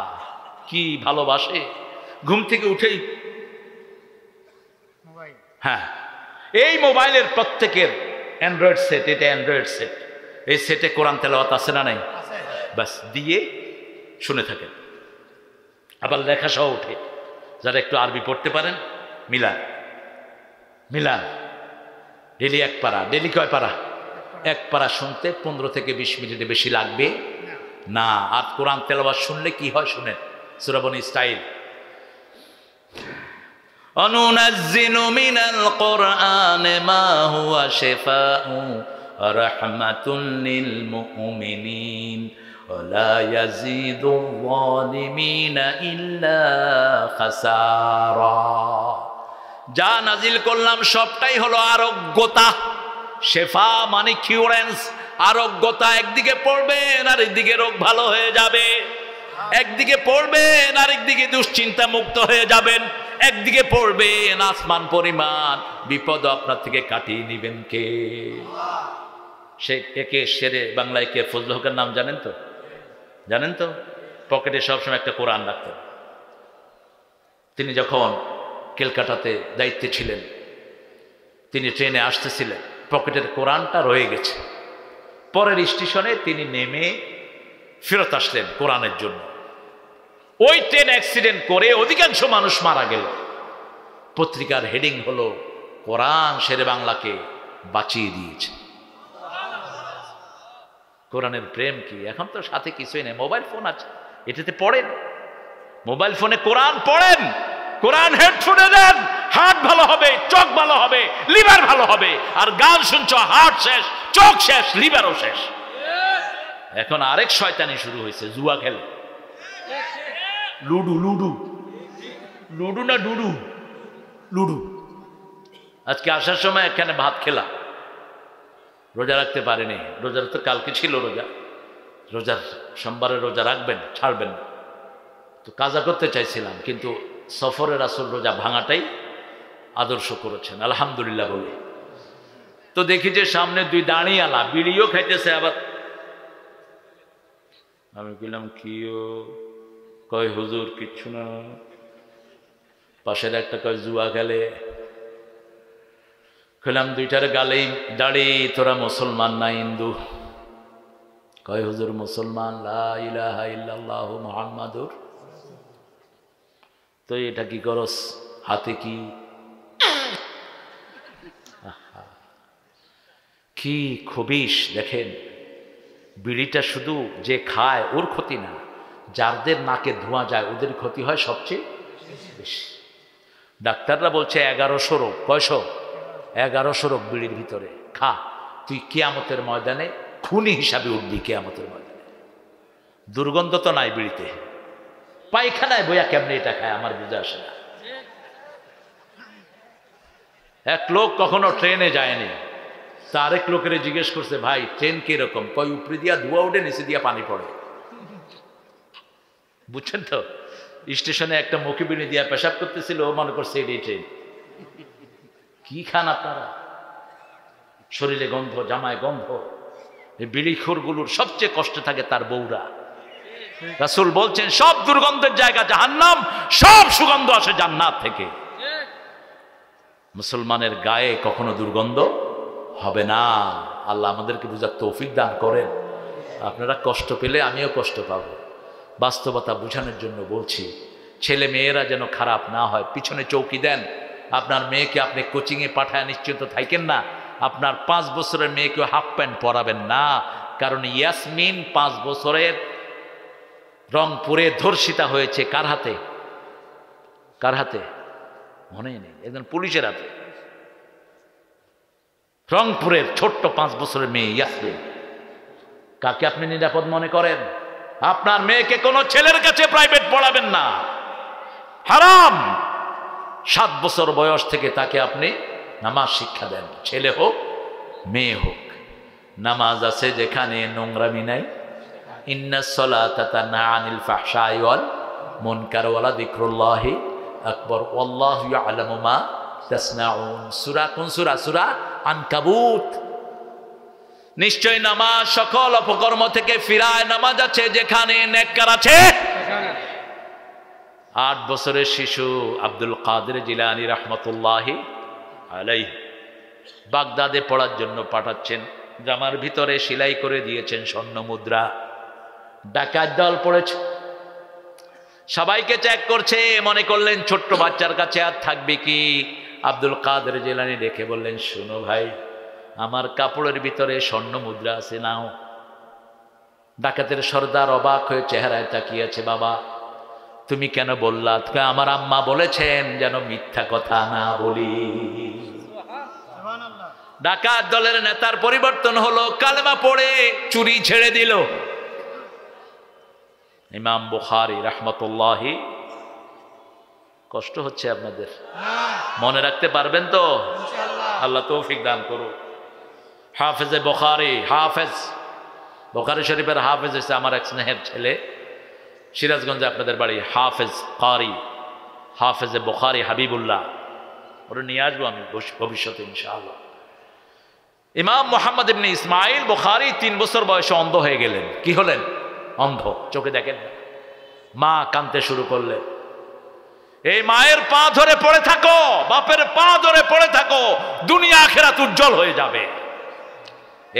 কি ভালোবাসে! ঘুম থেকে উঠেই হ্যাঁ, এই মোবাইলের প্রত্যেকের অ্যান্ড্রয়েড সেট, এটা অ্যান্ড্রয়েড সেট, এই সেটে কোরআন তেলাওয়াত আছে না নাই? বাস দিয়ে শুনে থাকেন। আবার লেখা সহ উঠে। যারা একটু আরবি পড়তে পারেন মিলান, মিলান। ডেলি 1 পারা। ডেলি কয় পারা? 1 পারা শুনতে 15 থেকে 20 মিনিটে বেশি লাগবে না। আর কোরআন তেলাওয়াত শুনলে কি হয় শুনেন। সূরা বনী ইসরাঈল, অনুনাজ্জিলু মিনাল কুরআনি মা হুয়া শিফাউ ওয়া রাহমাতুল লিল মুমিনিন ওয়া লা ইয়াজিদুল যালিমিনা ইল্লা খাসারা। যা নাজিল করলাম সবটাই হলো আরোগ্যতা। শেফা মানে কিউরেন্স, আরোগ্যতা। একদিকে পড়বেন আর একদিকে রোগ ভালো হয়ে যাবে, একদিকে পড়বেন আর একদিকে দুশ্চিন্তা মুক্ত হয়ে যাবেন, একদিকে পড়বেন আসমান পরিমাণ বিপদ আপনার থেকে কাটিয়ে নিবেন কে? সে একে সেরে বাংলায় কে? ফজল হকের নাম জানেন তো? জানেন তো? পকেটে সবসময় একটা কোরআন রাখতেন। তিনি যখন ক্যালকাটাতে দায়িত্বে ছিলেন, তিনি ট্রেনে আসতেছিলেন, পকেটের কোরআনটা রয়ে গেছে। পরের স্টেশনে তিনি নেমে ফেরত আসলেন কোরআনের জন্য। ওই ট্রেন অ্যাক্সিডেন্ট করে অধিকাংশ মানুষ মারা গেল। পত্রিকার হেডিং হলো কোরআন শেরে বাংলাকে বাঁচিয়ে দিয়েছে। কোরআনের প্রেম কি! এখন তো সাথে কিছুই নেই, মোবাইল ফোন আছে, এটাতে পড়েন। মোবাইল ফোনে কোরআন পড়েন, কোরআন হেডফোনে দেন, হার্ট ভালো হবে, চোখ ভালো হবে, লিভার ভালো হবে। আর গান শুনছ, হার্ট শেষ, চোখ শেষ, লিভারও শেষ। এখন আরেক শয়তানি শুরু হয়েছে, জুয়া খেলে। লুডু, লুডু, লুডু না ডুডু, লুডু। আজকে আসার সময় এখানে ভাত খেলা, রোজা রাখতে পারেনি। রোজার তো কালকে ছিল রোজা, রোজার সোমবারে রোজা রাখবেন, ছাড়বেন না। তো কাজা করতে চাইছিলাম, কিন্তু সফরে রাসূল রোজা ভাঙাটাই আদর্শ করেছেন আলহামদুলিল্লাহ বলে। তো দেখি যে সামনে দুই দাঁড়িয়ালা বিড়িও খাইতেছে, আবার আমি বললাম কিও, কয় হুজুর কিচ্ছু না। পাশের একটা কয় জুয়া খেলে। কইলাম দুইটার গালেই দাড়ি, তোরা মুসলমান না হিন্দু? কয় হুজুর মুসলমান, লা ইলাহা ইল্লাল্লাহু মুহাম্মাদুর। তো এটা কি করস হাতে? কি খবিশ দেখেন, বিড়িটা শুধু যে খায় ওর ক্ষতি না, যাদের নাকে ধোঁয়া যায় ওদের ক্ষতি হয় সবচেয়ে বেশি। ডাক্তাররা বলছে 1100 রোগ, কয়শো? 1100 রোগ বিড়ির ভিতরে। খা, তুই কিয়ামতের ময়দানে খুনি হিসাবে উঠবি কিয়ামতের ময়দানে। দুর্গন্ধ তো নাই বিড়িতে, পায়খানায় বইয়া কেমনে এটা খায় আমার বুঝে আসে না। এক লোক কখনো ট্রেনে যায়নি, তা আরেক লোকের জিজ্ঞেস করছে, ভাই ট্রেন কিরকম? কয় উপরে দিয়া ধোঁয়া উঠে, নিচে দিয়া পানি পড়ে। বুঝছেন তো? স্টেশনে একটা মুখে বিড়ি দিয়া পেশাব করতেছিল, ও মনে করছে এটাই ট্রেন। কি খান আপনারা? শরীরে গন্ধ, জামায় গন্ধ। এই বিড়িখোরগুলোর সবচেয়ে কষ্ট থাকে তার বউরা। রাসূল বলছেন সব দুর্গন্ধের জায়গা জাহান্নাম, সব সুগন্ধ আসে জান্নাত থেকে। মুসলমানের গায়ে কখনো দুর্গন্ধ হবে না। আল্লাহ আমাদেরকে বুঝার তৌফিক দান করেন। আপনারা কষ্ট পেলে আমিও কষ্ট পাব। বাস্তবতা বোঝানোর জন্য বলছি, ছেলে মেয়েরা যেন খারাপ না হয়। পিছনে চৌকি দেন, আপনার মেয়েকে আপনি কোচিংয়ে পাঠায় নিশ্চিন্ত থাকেন না। আপনার 5 বছরের মেয়েকে হাফ প্যান্ট পরাবেন না, কারণ ইয়াসমিন 5 বছরের রংপুরে ধর্ষিতা হয়েছে। কার হাতে? কার হাতে মনে নেই, একজন পুলিশের হাতে। রংপুরের ছোট্ট 5 বছরের মেয়ে ইয়াসমিন। কাকে আপনি নিরাপদ মনে করেন? আপনার মেয়েকে কোনো ছেলের কাছে প্রাইভেট পড়াবেন না, হারাম। 7 বছর বয়স থেকে তাকে আপনি নামাজ শিক্ষা দেন, ছেলে হোক মেয়ে হোক। নামাজ আছে যেখানে নোংরামি নাই। ইন্নাস সালাতা তানহা আনিল ফাহশাই ওয়াল মুনকার ওয়া লাযিকরুল্লাহি আকবার ওয়াল্লাহু ইয়ালামু মা তাসনাউন। সূরা কোন সূরা? সূরা আনকাবুত। নিশ্চয় নামাজ সকল অপকর্ম থেকে ফিরায়। নামাজ আছে যেখানে নেককার আছে। 8 বছরের শিশু আব্দুল কাদের জিলানী রাহমাতুল্লাহি আলাইহি বাগদাদে পড়ার জন্য পাঠাচ্ছেন। জামার ভিতরে সেলাই করে দিয়েছেন স্বর্ণ মুদ্রা। ডাকাত দল পড়েছে, সবাইকে চেক করছে। মনে করলেন ছোট্ট বাচ্চার কাছে আর থাকবে কি? আব্দুল কাদের জিলানী দেখে বললেন, শোনো ভাই, আমার কাপড়ের ভিতরে স্বর্ণ মুদ্রা আছে, নাও। ডাকাতের সর্দার অবাক হয়ে চেহারায় তাকিয়েছে। বাবা তুমি কেন বললা? আমার আম্মা বলেছেন যেন মিথ্যা কথা না বলি। ডাকাত দলের নেতার পরিবর্তন হলো, কালেমা পড়ে চুরি ছেড়ে দিল। ইমাম বুখারী রাহমাতুল্লাহি। কষ্ট হচ্ছে আপনাদের? মনে রাখতে পারবেন তো? আল্লাহ তৌফিক দান করুন। হাফেজে বুখারী, হাফেজ বুখারী শরীফের হাফেজ হচ্ছে আমার এক স্নেহের ছেলে, সিরাজগঞ্জে আপনাদের বাড়ি। হাফেজ কারি, হাফেজে বুখারী হাবিবুল্লাহ। ওরা নিয়ে আসবো আমি ভবিষ্যতে ইনশাআল্লাহ। ইমাম মুহাম্মদ ইবনে ইসমাইল বুখারী 3 বছর বয়সে অন্ধ হয়ে গেলেন। কি হলেন? অন্ধ, চোখে দেখেন না। মা কাঁদতে শুরু করলেন। এই মায়ের পা ধরে পড়ে থাকো, বাপের পা ধরে পড়ে থাকো, দুনিয়া আখিরাত উজ্জ্বল হয়ে যাবে।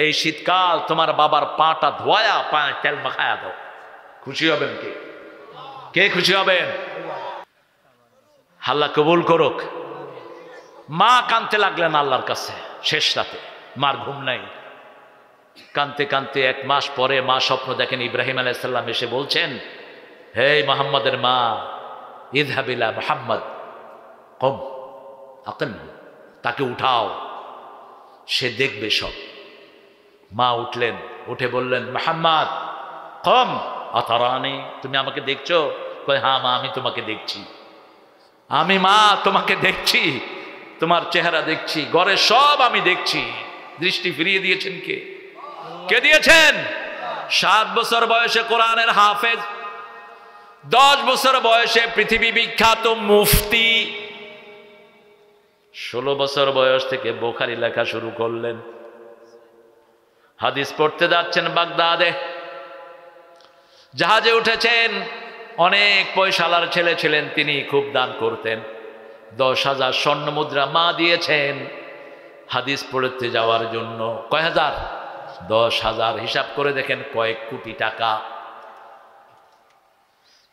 এই শীতকাল তোমার বাবার পাটা ধোয়া, পায়ে তেল মাখায়া দাও। খুশি হবেন কে? কে খুশি হবেন? আল্লাহ কবুল করুক। মা কাঁদতে লাগলেন আল্লাহর কাছে শেষ রাতে। মার ঘুম নাই। কাঁদতে কাঁদতে 1 মাস পরে মা স্বপ্ন দেখেন, ইব্রাহিম আলাইহিস সালাম এসে বলছেন, হে মুহাম্মাদের মা, ইযহাব ইলা মুহাম্মদ কম আকিম, তাকে উঠাও, সে দেখবে সব। মা উঠলেন, উঠে বললেন, মুহাম্মদ কম আতারানি, তুমি আমাকে দেখছো? কয় হ্যাঁ মা, আমি তোমাকে দেখছি। আমি মা তোমাকে দেখছি, তোমার চেহারা দেখছি, ঘরের সব আমি দেখছি। দৃষ্টি ফিরিয়ে দিয়েছেন কে? কে দিয়েছেন? 7 বছর বয়সে কোরআনের হাফেজ, 10 বছর বয়সে পৃথিবী বিখ্যাত মুফতি, 16 বছর বয়স থেকে বুখারী লেখা শুরু করলেন। হাদিস পড়তে যাচ্ছেন বাগদাদে, জাহাজে উঠেছেন। অনেক পয়সালার ছেলে ছিলেন, তিনি খুব দান করতেন। 10,000 স্বর্ণ মুদ্রা মা দিয়েছেন হাদিস পড়তে যাওয়ার জন্য। কয় হাজার? 10,000। হিসাব করে দেখেন কয়েক কোটি টাকা।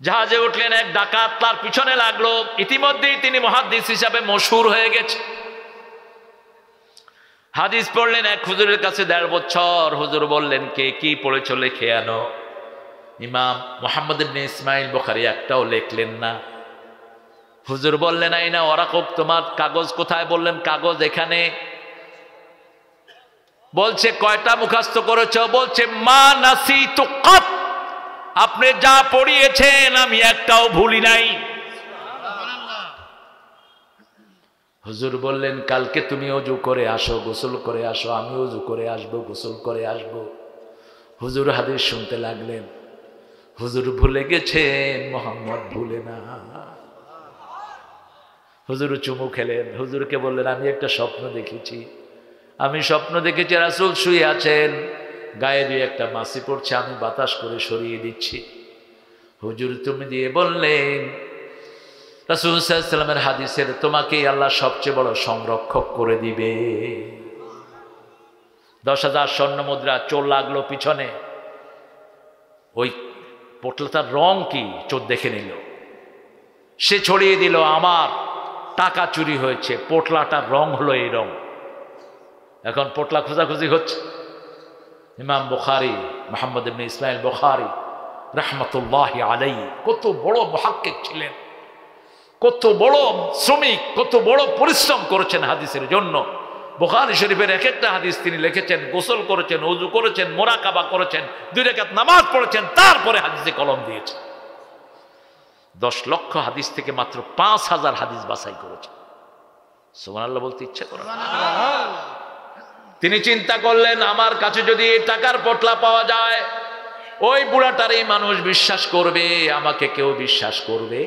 জাহাজে উঠলেন, এক ডাকাত তার পিছনে লাগলো। ইতিমধ্যেই তিনি মুহাদ্দিস হিসাবে মশহুর হয়ে গেছে। হাদিস পড়লেন এক হুজুরের কাছে 1.5 বছর। হুজুর বললেন, কে কি পড়েছ লিখে আনো। ইমাম মুহাম্মদ ইবনে ইসমাইল বুখারী একটাও লিখলেন না। হুজুর বললেন, আইনা ওয়ারাকুব, তোমার কাগজ কোথায়? বললেন, কাগজ এখানে। বলছে, কয়টা মুখস্থ করেছো? বলছে, মা নাসিতু কাত, আপনি যা পড়িয়েছেন আমি একটাও ভুলি নাই। হুজুর বললেন, কালকে তুমি ওযু করে আসো, গোসল করে আসো, আমি ওযু করে আসবো, গোসল করে আসবো। হুজুর হাদিস শুনতে লাগলেন। হুজুর ভুলে গেছেন, মোহাম্মদ ভুলে না। হুজুর চুমু খেলেন। হুজুরকে বললেন, আমি একটা স্বপ্ন দেখেছি। আমি স্বপ্ন দেখেছি রাসূল শুয়ে আছেন, গায়ে দিয়ে একটা মাছি পড়ছে, আমি বাতাস করে সরিয়ে দিচ্ছি। হুজুর তুমি দিয়ে বললেন, রাসূল সাল্লাল্লাহু আলাইহি ওয়াসাল্লামের হাদিসের, তোমাকেই আল্লাহ সবচেয়ে বড় সংরক্ষক করে দিবে। 10,000 স্বর্ণ মুদ্রা চোর লাগলো পিছনে। ওই পোটলাটার রং কি চোর দেখে নিল, সে ছড়িয়ে দিল, আমার টাকা চুরি হয়েছে, পোটলাটার রং হলো এই রং। এখন পোটলা খোঁজাখুঁজি হচ্ছে। ইমাম বুখারী, মুহাম্মদ ইবনে ইসমাইল বুখারী রাহমাতুল্লাহি আলাইহি, কত বড় মুহাক্কিক ছিলেন, কত বড় শ্রমিক, কত বড় পরিশ্রম করেছেন হাদিসের জন্য। বুখারী শরীফের এক একটা হাদিস তিনি লিখেছেন, গোসল করেছেন, ওযু করেছেন, মুরাকাবা করেছেন, 2 রাকাত নামাজ পড়েছেন, তারপরে হাদিসে কলম দিয়েছেন। 10 লক্ষ হাদিস থেকে মাত্র 5,000 হাদিস বাছাই করেছেন। সুবহানাল্লাহ বলতে ইচ্ছা করে না। তিনি চিন্তা করলেন, আমার কাছে যদি টাকার পটলা পাওয়া যায়, ওই বুড়াটারই মানুষ বিশ্বাস করবে, আমাকে কেউ বিশ্বাস করবে,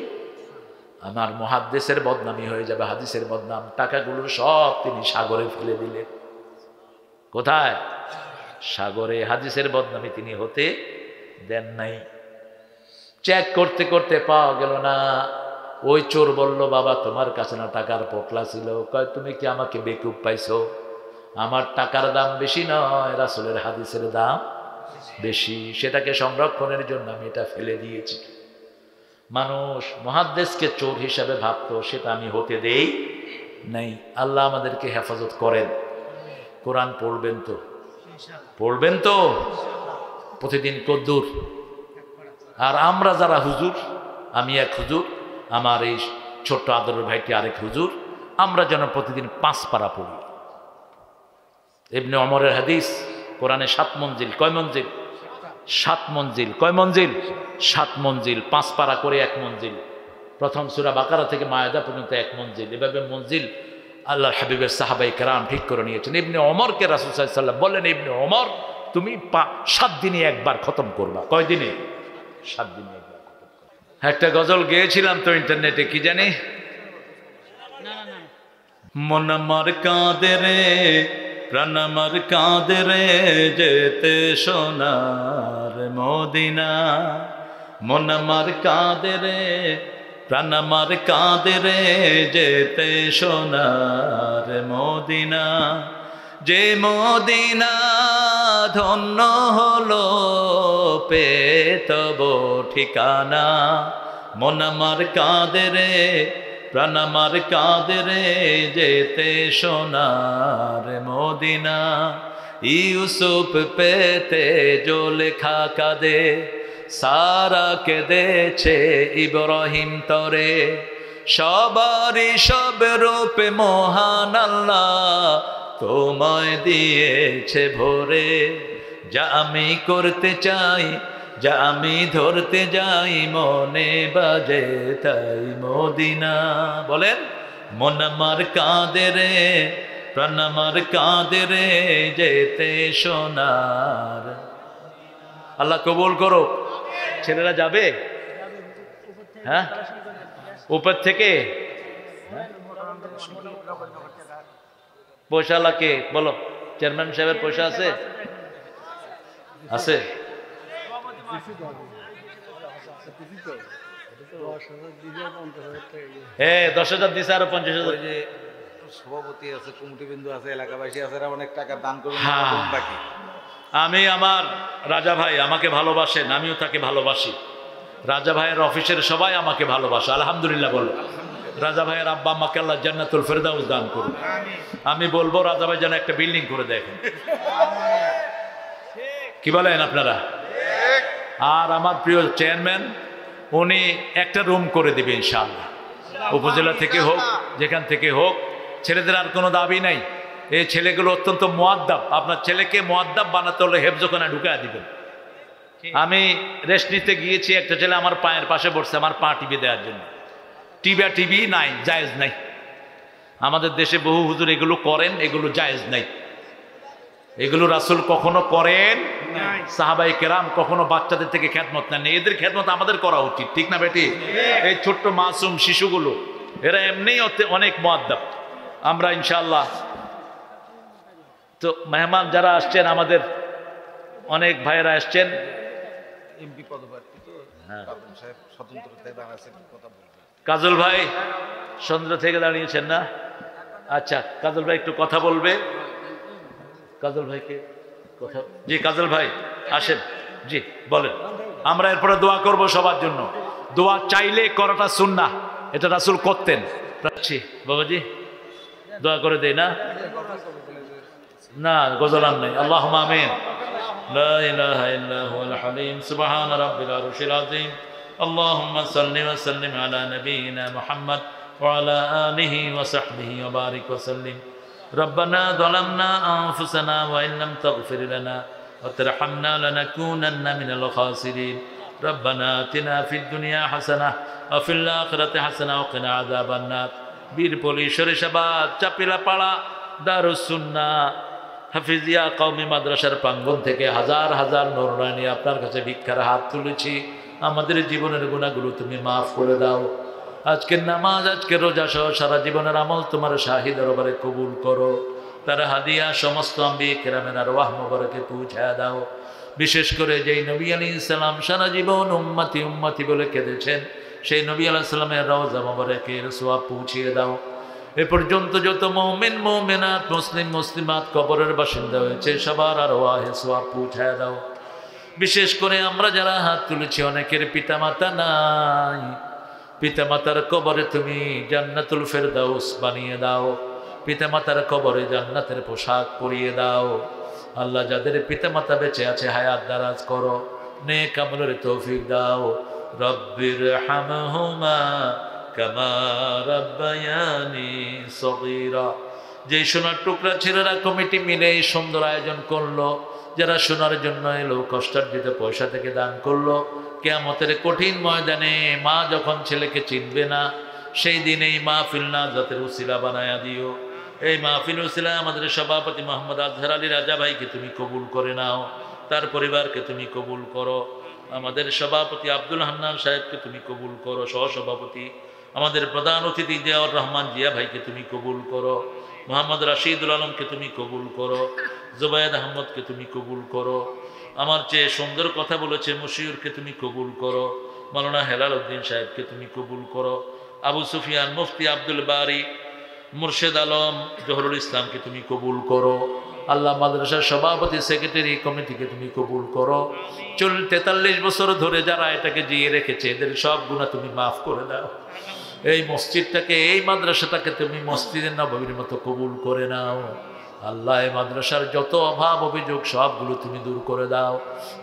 আমার মুহাদ্দিসের বদনামি হয়ে যাবে, হাদিসের বদনাম। টাকাগুলো সব তিনি সাগরে ফেলে দিলেন। কোথায়? সাগরে। হাদিসের বদনামি তিনি হতে দেন নাই। চেক করতে করতে পাওয়া গেল না। ওই চোর বলল, বাবা তোমার কাছে না টাকার পটলা ছিল? কয়, তুমি কি আমাকে বেকুব পাইছো? আমার টাকার দাম বেশি নয়, রাসূলের হাদিসের দাম বেশি। সেটাকে সংরক্ষণের জন্য আমি এটা ফেলে দিয়েছি। মানুষ মুহাদ্দিসকে চোর হিসাবে ভাবতো, সেটা আমি হতে দেই নাই। আল্লাহ আমাদেরকে হেফাজত করেন। কোরআন পড়বেন তো? পড়বেন তো? প্রতিদিন কদ্দুর। আর আমরা যারা হুজুর, আমি এক হুজুর, আমার এই ছোট্ট আদরের ভাইটি আরেক হুজুর, আমরা যেন প্রতিদিন 5 পারা পড়ি। ইবনে ওমরের হাদিস, কোরআনে 7 মঞ্জিল। কয় মঞ্জিল? 7 মঞ্জিল। কয় মঞ্জিল? 7 মঞ্জিল। 5 পারা করে 1 মঞ্জিল। প্রথম সূরা বাকারা থেকে মায়েদা পর্যন্ত 1 মঞ্জিল। এভাবে মঞ্জিল আল্লাহর হাবিবের সাহাবায়ে কেরাম ঠিক করে নিয়েছেন। ইবনে ওমরকে রাসূল সাল্লাল্লাহু আলাইহি ওয়াসাল্লাম বললেন, ইবনে ওমর তুমি 7 দিনে একবার খতম করবা। কয় দিনে? 7 দিনে একবার খতম করবা। একটা গজল গেয়েছিলাম তো ইন্টারনেটে, কি জানি, মন আমার কাঁদে রে, প্রাণ আমার কাঁদে রে, যেতে সোনার মদিনা। মন আমার কাঁদে রে, প্রাণ আমার কাঁদে রে, যেতে সোনার মদিনা। যে মদিনা ধন্য হলো পেয়ে তব ঠিকানা। মন আমার কাঁদে রে, প্রাণ আমার কাঁদে রে, যেতে সোনার মদিনা। ইউসুফ পেতে জুলেখা কাঁদে, সারা কেঁদেছে ইব্রাহিম তরে। সবারই সব রূপে মহান আল্লাহ তোমায় দিয়েছে ভরে। যা আমি করতে চাই, যা আমি ধরতে যাই, মনে বাজে তাই মদিনা। বলেন, মন আমার কাঁদে রে, প্রাণ আমার কাঁদে রে, যেতে সোনার। আল্লাহ কবুল করো। ছেলেরা যাবে? হ্যাঁ, উপর থেকে পয়সা লাগে বলো, চেয়ারম্যান সাহেবের পয়সা আছে? আছে? হ্যাঁ, 10,000 দিছে, আরো 50,000। সভাপতি আছে, কমিটি বিন্দু আছে, এলাকাবাসী আছে, অনেক টাকা দান করবেন বাকি। আমি আমার রাজা ভাই আমাকে ভালোবাসেন, আমিও তাকে ভালোবাসি। রাজা ভাইয়ের অফিসের সবাই আমাকে ভালোবাসে, আলহামদুলিল্লাহ বলো। রাজা ভাইয়ের আব্বা আম্মাকে আল্লাহ জান্নাতুল ফেরদাউস দান করুন। আমি বলবো রাজা ভাই যেন একটা বিল্ডিং করে দেখেন, কি বলেন আপনারা? আর আমার প্রিয় চেয়ারম্যান, উনি একটা রুম করে দিবে ইনশাআল্লাহ, উপজেলা থেকে হোক, যেখান থেকে হোক। ছেলেদের আর কোনো দাবি নাই, এই ছেলেগুলো অত্যন্ত মুআদ্দাব। আপনার ছেলেকে মুআদ্দাব বানাতে হলে হেফজখানা ঢুকায় দিবেন। আমি রেস্ট নিতে গিয়েছি, একটা ছেলে আমার পায়ের পাশে বসছে আমার পা টিপে দেওয়ার জন্য। টিভি নাই, জায়েজ নাই। আমাদের দেশে বহু হুজুর এগুলো করেন, এগুলো জায়েজ নাই। এগুলো রাসূল কখনো করেন, সাহাবায়ে কেরাম কখনো বাচ্চাদের থেকে খেদমত নেন। এদের খেদমত আমাদের করা উচিত, ঠিক না বেটি? এই ছোট্ট মাসুম শিশুগুলো, এরা এমনিই অনেক মুআদ্দাব। আমরা ইনশাআল্লাহ তো মেহমান যারা আসছেন, আমাদের অনেক ভাইয়েরা আসছেন। এমপি পদপ্রার্থী তো সাহেব স্বতন্ত্র থেকে দাঁড়াচ্ছেন, কথা বলবেন। কাজল ভাই চন্দ্র থেকে দাঁড়িয়েছেন না? আচ্ছা, কাজল ভাই একটু কথা বলবে। কাজল ভাইকে কথা, জি কাজল ভাই আসেন, জি বলেন। আমরা এরপরে দোয়া করব সবার জন্য। দোয়া চাইলে করাটা সুন্নাহ, এটা রাসূল করতেন। রাখছি বাবাজি, দোয়া করে দেই না? না, গজল আর নাই। আল্লাহুম্মা আমিন। লা ইলাহা ইল্লা হুয়াল হালিম সুবহান রাব্বিল আরশিল আযীম। আল্লাহুম্মা সাল্লি ওয়া সাল্লিম আলা নাবিয়িনা মুহাম্মদ ওয়া আলা আলিহি ওয়া সাহবিহি ওয়া বারিক ওয়া সাল্লিম। রব্বানা যালামনা আনফুসানা ওয়া ইন লাম তাগফির লানা ওয়া তারহামনা লানাকুনান্না মিনাল খাসিরিন। রব্বানা আতিনা ফিদ দুনিয়া হাসানাহ ওয়া ফিল আখিরাতি হাসানাহ ওয়া কিনা আযাবান নার। বীরপল্লী, সরিষাবাদ, চাপিলাপাড়া, দারুস সুন্নাহ হাফিজিয়া কওমি মাদ্রাসার প্রাঙ্গণ থেকে হাজার হাজার নূরানী আপনার কাছে ভিক্ষার হাত তুলেছি। আমাদের জীবনের গুনাহগুলো তুমি মাফ করে দাও। আজকের নামাজ, আজকের রোজা সহ সারা জীবনের আমল তোমার শাহী দরবারে কবুল করো। তারা হাদিয়া সমস্ত আম্বিয়া কেরামের আরওয়াহ মুবারকে পৌঁছায় দাও। বিশেষ করে যেই নবী আলাইহিস সালাম সারা জীবন উম্মতি উম্মতি বলে কেঁদেছেন, সেই নবী আলাইহিস সালামের রওজা মুবারকের সওয়াব পৌঁছিয়ে দাও। এ পর্যন্ত যত মুমিন মুমিনাত, মুসলিম মুসলিমাত কবরের বাসিন্দা হয়েছে, সবার আরওয়াহে সওয়াব পৌঁছায় দাও। বিশেষ করে আমরা যারা হাত তুলেছি, অনেকের পিতামাতা নাই, পিতামাতার কবরে তুমি জান্নাতুল ফেরদাউস বানিয়ে দাও। পিতামাতার কবরে জান্নাতের পোশাক পরিয়ে দাও। আল্লাহ, যাদের পিতামাতা বেঁচে আছে হায়াত দারাজ করো, নেক আমলের তৌফিক দাও। রব্বির হামহুমা কামা রাব্বায়ানি সগীরা। যে সোনার টুকরা ছেলেরা কমিটি মিলে এই সুন্দর আয়োজন করলো, যারা শোনার জন্য এলো, কষ্টার্জিত পয়সা থেকে দান করলো, কিয়ামতের কঠিন ময়দানে মা যখন ছেলেকে চিনবে না, সেই দিন এই মাহফিল নাজাতের উসিলা বানায়া দিও। এই মাহফিল উসিলা আমাদের সভাপতি মোহাম্মদ আজহার আলী রাজা ভাইকে তুমি কবুল করে নাও, তার পরিবারকে তুমি কবুল করো। আমাদের সভাপতি আব্দুল হান্নান সাহেবকে তুমি কবুল করো, সহসভাপতি আমাদের প্রধান অতিথি জিয়াউর রহমান জিয়া ভাইকে তুমি কবুল করো। মোহাম্মদ রাশিদুল আলমকে তুমি কবুল করো। জুবায়েদ আহমদকে তুমি কবুল করো। আমার চেয়ে সুন্দর কথা বলেছে মশিউরকে তুমি কবুল করো। মাওলানা হেলাল উদ্দিন সাহেবকে তুমি কবুল করো। আবু সুফিয়ান, মুফতি আব্দুল বারি, মুর্শেদ আলম, জহরুল ইসলামকে তুমি কবুল করো। আল্লাহ, মাদ্রাসার সভাপতি সেক্রেটারি কমিটিকে তুমি কবুল করো। 43 বছর ধরে যারা এটাকে জিয়ে রেখেছে, এদের সব গুনাহ তুমি মাফ করে দাও। এই মসজিদটাকে, এই মাদ্রাসাটাকে তুমি মসজিদের নববীর মতো কবুল করে নাও। আল্লাহ, এই মাদ্রাসার যত অভাব অভিযোগ সবগুলো তুমি দূর করে দাও।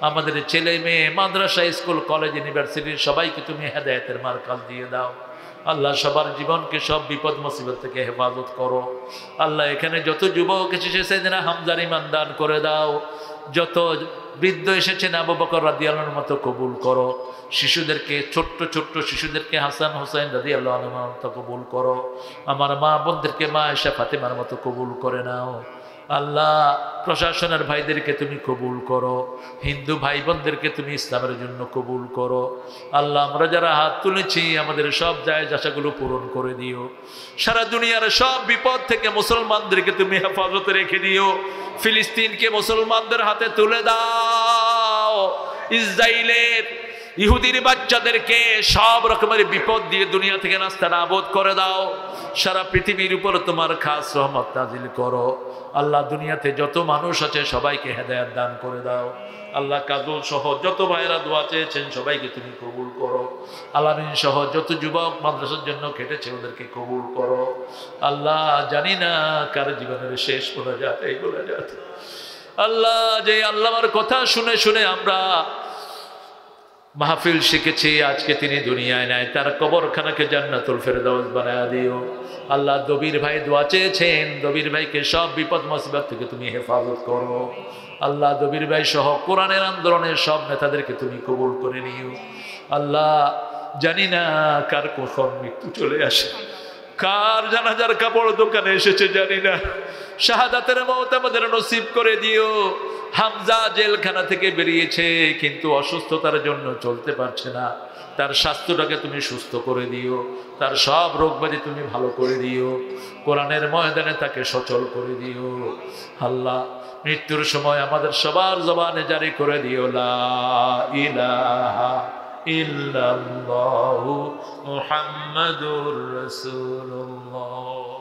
আমাদের ছেলে মেয়ে, মাদ্রাসা, স্কুল, কলেজ, ইউনিভার্সিটির সবাইকে তুমি হেদায়েতের মার্কাজ দিয়ে দাও। আল্লাহ, সবার জীবনকে সব বিপদ মুসিবত থেকে হেফাজত করো। আল্লাহ, এখানে যত যুবক এসেছে সেদিনা হামজার ইমান দান করে দাও। যত বৃদ্ধ এসেছেন আবু বকর রাদিয়াল্লাহু আনহুর মতো কবুল করো। শিশুদেরকে, ছোট্ট ছোট্ট শিশুদেরকে হাসান হোসেন রাদিয়াল্লাহু আনহুর মতো কবুল করো। আমার মা বোনদেরকে মা আয়েশা ফাতেমার মতো কবুল করে নাও। আল্লাহ প্রশাসনের ভাইদেরকে তুমি কবুল করো, হিন্দু ভাই বোনদেরকে তুমি ইসলামের জন্য কবুল করো। আল্লাহ আমরা যারা হাত তুলেছি আমাদের সব জায়েজ আশাগুলো পূরণ করে দিও। সারা দুনিয়ার সব বিপদ থেকে মুসলমানদেরকে তুমি হেফাজতে রেখে দিও। ফিলিস্তিনকে মুসলমানদের হাতে তুলে দাও। ইসরায়েলের ইহুদির বাচ্চাদেরকে সব রকমের বিপদ দিয়ে দুনিয়া থেকে নাস্তা নাবুদ করে দাও। সারা পৃথিবীর উপর তোমার খাস রহমত নাজিল করো। আল্লাহ দুনিয়াতে যত মানুষ আছে সবাইকে হেদায়েত দান করে দাও। আল্লাহ কাজল সহ যত ভাইরা দোয়া চেয়েছেন সবাইকে তুমি কবুল করো। আলামিন সহ যত যুবক মাদ্রাসার জন্য খেটেছে ওদেরকে কবুল করো। আল্লাহ জানি না কার জীবনের শেষ মোনাজাত এই মোনাজাত। আল্লাহ যে আল্লাহর কথা শুনে শুনে আমরা মাহফিল শিখেছি, আজকে তিনি দুনিয়ায় নাই, তার কবরখানাকে জান্নাতুল ফেরদাউস বানায়া দিও। আল্লাহ দবির ভাই দোয়া চেয়েছেন, দবির ভাইকে সব বিপদ মুসিবত থেকে তুমি হেফাজত করো। আল্লাহ দবির ভাই সহ কোরআনের আন্দোলনের সব নেতাদেরকে তুমি কবুল করে নিও। আল্লাহ জানি না কার কখন মৃত্যু চলে আসে, কার জানাজার কাপড় দোকানে এসেছে জানি না। শাহাদাতের মওত আমাদের নসিব করে দিও। হামজা জেলখানা থেকে বেরিয়েছে কিন্তু অসুস্থতার জন্য চলতে পারছে না, তার স্বাস্থ্যটাকে তুমি সুস্থ করে দিও, তার সব রোগব্যাধি তুমি ভালো করে দিও, কোরআনের ময়দানে তাকে সচল করে দিও। আল্লাহ মৃত্যুর সময় আমাদের সবার জবানে জারি করে দিও লা ইলাহা ইল্লাল্লাহু মুহাম্মাদুর রাসূলুল্লাহ।